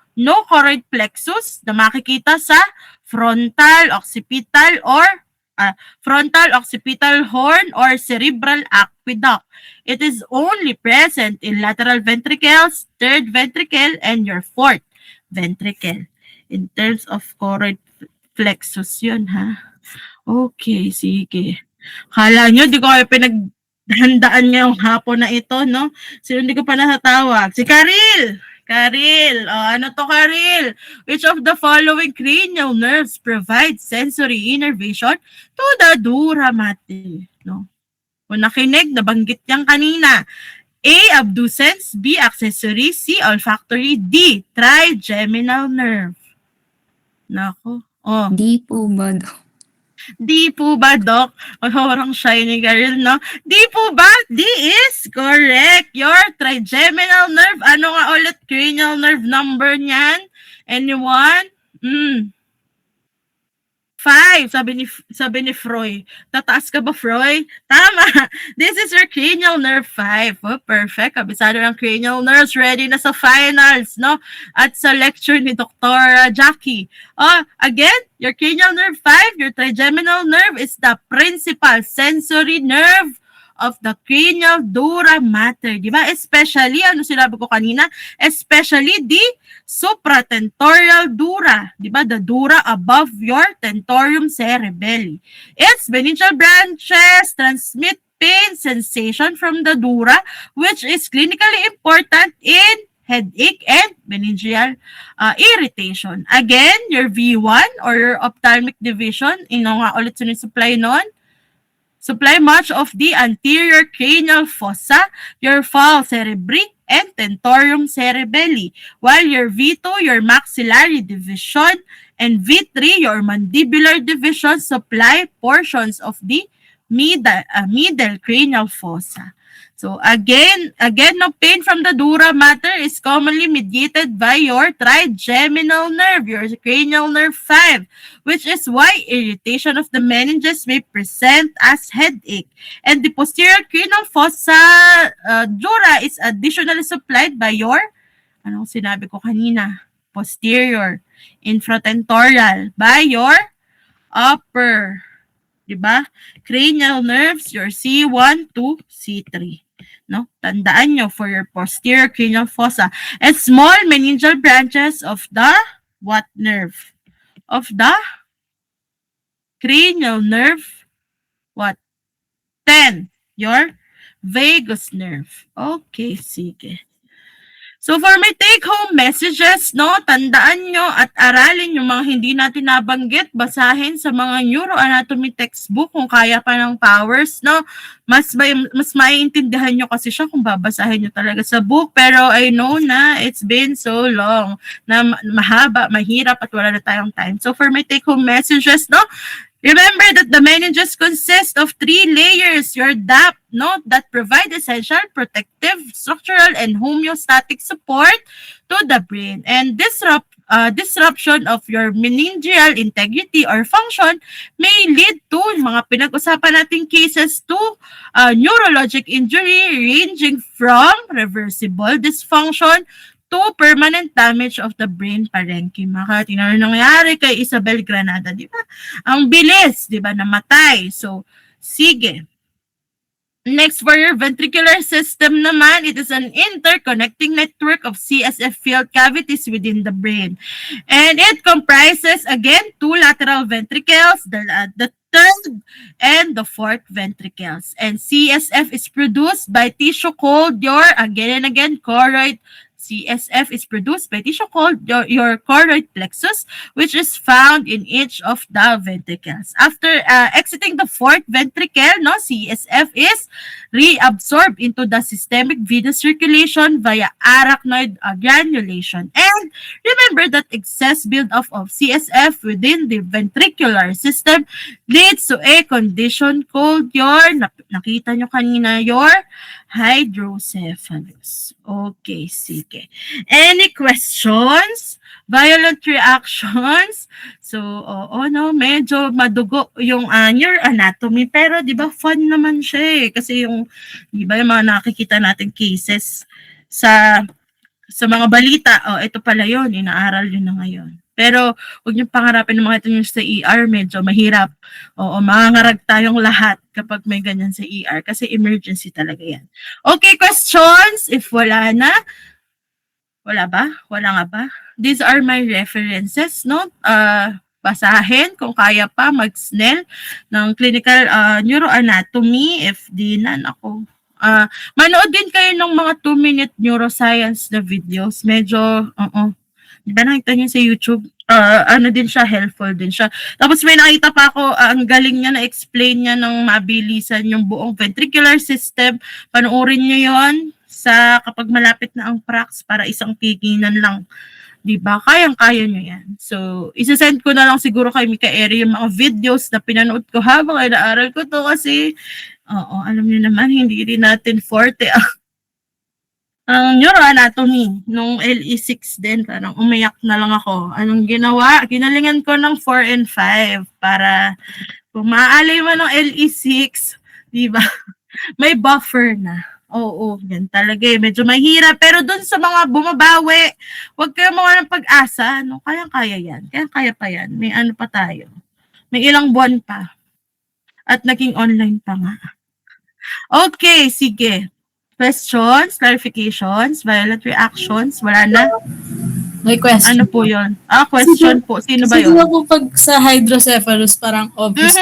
choroid plexus na makikita sa frontal, occipital horn or cerebral aqueduct. It is only present in lateral ventricles, third ventricle, and your fourth ventricle. In terms of choroid plexus yun, ha? Okay, sige. Kala nyo, di ko kayo pinaghandaan ngayong hapon na ito, no? Sino hindi ko pa natatawag? Si Karil! Ano to, Karil? Which of the following cranial nerves provides sensory innervation to the dura mater? No? Kung nakinig, nabanggit niyang kanina. A. Abducens. B. Accessory. C. Olfactory. D. Trigeminal nerve. Nako. Di po ba? D po ba, Doc? Parang shiny girl, no? D po ba? D is correct. Your trigeminal nerve. Ano nga ulit cranial nerve number niyan? Anyone? 5, sabi ni Freud. Tataas ka ba, Freud? Tama. This is your cranial nerve 5. Oh, perfect. Kabisado ng cranial nerves. Ready na sa finals, no? At sa lecture ni Dr. Jackie. Again, your cranial nerve 5, your trigeminal nerve is the principal sensory nerve of the cranial dura mater. Di ba? Especially, ano sinabi ko kanina? Especially the supratentorial dura. Di ba? The dura above your tentorium cerebelli. Its meningeal branches transmit pain sensation from the dura, which is clinically important in headache and meningeal irritation. Again, your V1 or your ophthalmic division, ino nga ulit sinisupply nun, supply much of the anterior cranial fossa, your fall cerebri, and tentorium cerebelli, while your V2, your maxillary division, and V3, your mandibular division, supply portions of the middle cranial fossa. So again, no pain from the dura mater is commonly mediated by your trigeminal nerve, your cranial nerve 5, which is why irritation of the meninges may present as headache. And the posterior cranial fossa dura is additionally supplied by your, anong sinabi ko kanina? Posterior, infratentorial, by your upper, diba? Cranial nerves, your C1 to C3. no? Tandaan nyo, for your posterior cranial fossa and small meningeal branches of the what nerve? Of the cranial nerve. What? 10. Your vagus nerve. Okay, sige. So for my take-home messages, no, tandaan nyo at aralin yung mga hindi natin nabanggit, basahin sa mga neuroanatomy textbook kung kaya pa ng powers, no. Mas maiintindihan nyo kasi siya kung babasahin nyo talaga sa book. Pero I know na it's been so long na mahaba, mahirap at wala na tayong time. So for my take-home messages, no, remember that the meninges consist of 3 layers, your DAP, no, that provide essential protective, structural, and homeostatic support to the brain. And disruption of your meningeal integrity or function may lead to mga pinag-usapan nating cases to neurologic injury ranging from reversible dysfunction to permanent damage of the brain parenchyma. Tingnan na nangyari kay Isabel Granada, di ba? Ang bilis, di ba, namatay. So, sige. Next, for your ventricular system naman, it is an interconnecting network of CSF field cavities within the brain. And it comprises, again, 2 lateral ventricles, the third and the fourth ventricles. And CSF is produced by tissue called your, again and again, choroid. CSF is produced by tissue called your choroid plexus, which is found in each of the ventricles. After exiting the fourth ventricle, no, CSF is reabsorbed into the systemic venous circulation via arachnoid granulation. And remember that excess buildup of CSF within the ventricular system leads to a condition called your, nakita nyo kanina, your hydrocephalus. Okay, sige. Any questions? Violent reactions? So, no, medyo madugo yung neuroanatomy. Pero, di ba, fun naman siya eh. Kasi yung, di ba, yung mga nakikita natin cases sa mga balita, ito pala yun, inaaral yun na ngayon. Pero, huwag niyong pangarapin ng mga ito yung sa ER, medyo mahirap. Mangangarag tayong lahat kapag may ganyan sa ER kasi emergency talaga yan. Okay, questions? If wala na, wala ba? Wala nga ba? These are my references, no? Basahin kung kaya pa mag-SNEL ng clinical neuroanatomy if di na ako. Manood din kayo ng mga 2-minute neuroscience na videos. Medyo, di ba nakita niyo sa YouTube? Din siya, helpful din siya. Tapos may nakita pa ako, ang galing niya na-explain niya ng mabilisan yung buong ventricular system. Panoorin niyo yon sa kapag malapit na ang pracs para isang tiginan lang. Diba? Kayang-kaya nyo yan. So, isasend ko na lang siguro kay Mika Eri yung mga videos na pinanood ko habang ay naaral ko to kasi, alam niyo naman, hindi rin natin forte ang neuroanatomy nung LE6 din. Parang umiyak na lang ako. Anong ginawa? Ginalingan ko ng 4 and 5 para kung maaalay mo ng LE6, diba? May buffer na. Oo, yan talaga eh. Medyo mahirap. Pero dun sa mga bumabawi, huwag kayo mawala ng pag-asa. No? Kayang-kaya yan. Kaya pa yan. May ano pa tayo. May ilang buwan pa. At naging online pa nga. Okay, sige. Questions, clarifications, violent reactions, wala na? May question. Ano po yun? Question po. Sino ba yun? Siguro po pag sa hydrocephalus, parang obvious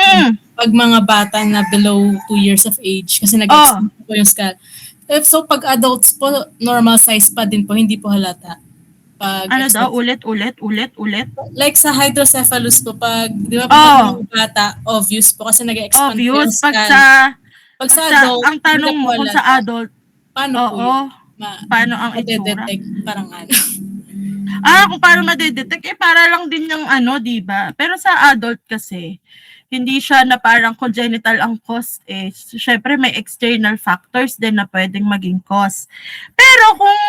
pag mga bata na below 2 years of age, kasi nag-expand po yung skull. So pag adults po, normal size pa din po, hindi po halata. Pag ano daw? Ulit? Like sa hydrocephalus po, pag, di ba pag mga bata, obvious po, kasi nag-expand po yung Obvious. skull. Pag sa adult, ang tanong mo kung sa adult, paano po yun? paano ang itsura? Parang ano. Kung paano madedetect, para lang din yung di ba? Pero sa adult kasi, hindi siya na parang congenital ang cause eh. Syempre may external factors din na pwedeng maging cause. Pero kung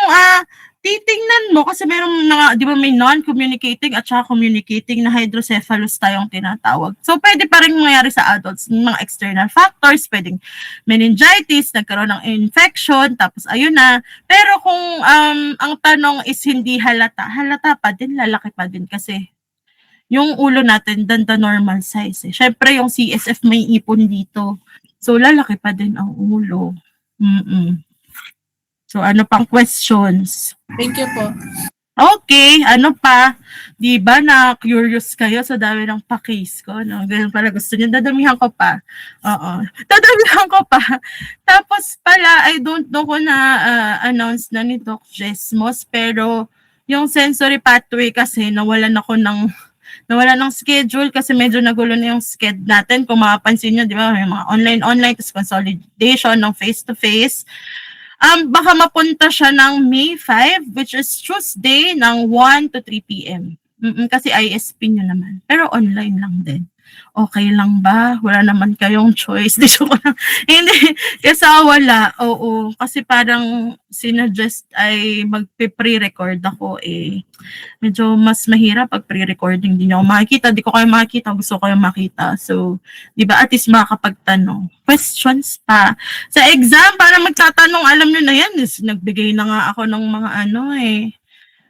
titingnan mo, kasi meron di ba may non-communicating at saka communicating na hydrocephalus tayong tinatawag. So pwede pa rin mangyari sa adults, mga external factors, pwedeng meningitis, nagkaroon ng infection, tapos ayun na. Pero kung ang tanong is hindi halata pa din, lalaki pa din kasi yung ulo natin than the normal size eh. Syempre yung CSF may ipon dito. So lalaki pa din ang ulo. So, ano pang questions? Thank you po. Okay, ano pa? Di ba na curious kayo sa dami ng pa-case ko, no? Ganun pala gusto niyo. Dadamihan ko pa. Oo. Dadamihan ko pa. Tapos pala, I don't know kung na-announce na ni Doc Jesmos, pero yung sensory pathway kasi nawalan ng schedule kasi medyo nagulo na yung schedule natin. Kung mapapansin nyo, di ba, may mga online, tapos consolidation ng face-to-face. Baka mapunta siya ng May 5, which is Tuesday, ng 1 to 3 p.m. Kasi ISP nyo naman. Pero online lang din. Okay lang ba? Wala naman kayong choice. Di ko lang. Hindi. Kasi wala. Oo. Kasi parang sinuggest ay magpe-pre-record ako eh. Medyo mas mahirap pag pre-recording. Di nyo ako makikita. Di ko kayo makikita. Gusto ko kayo makita. So, di ba at least makakapagtanong. Questions pa. Sa exam, para magtatanong, alam nyo na yan. Nagbigay na nga ako ng mga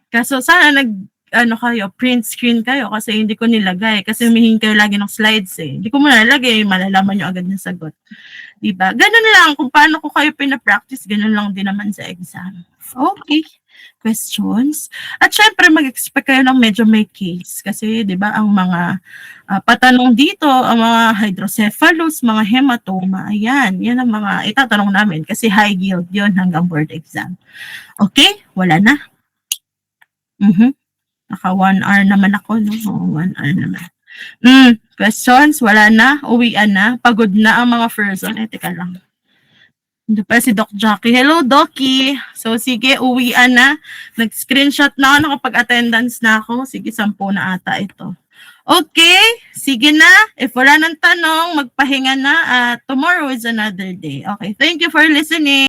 Kaso sana kayo, print screen kayo kasi hindi ko nilagay. Kasi humihingi kayo lagi ng slides eh. Hindi ko mo nalagay, malalaman nyo agad yung sagot. Diba? Ganun lang. Kung paano ko kayo pinapractice, ganun lang din naman sa exam. Okay. Questions? At syempre, mag-expect kayo ng medyo may case. Kasi, di ba, ang mga patanong dito, ang mga hydrocephalus, mga hematoma, yan ang mga itatanong namin. Kasi high yield yun hanggang board exam. Okay? Wala na? Naka 1 hour naman ako, no? Oo, 1 hour naman. Questions? Wala na? Uwian na? Pagod na ang mga person? Teka lang. Hindi pa si Doc Jackie. Hello, Docky. So, sige, uwian na. Nag-screenshot na ako, nakapag-attendance na ako. Sige, 10 na ata ito. Okay, sige na. If wala nang tanong, magpahinga na. Tomorrow is another day. Okay, thank you for listening.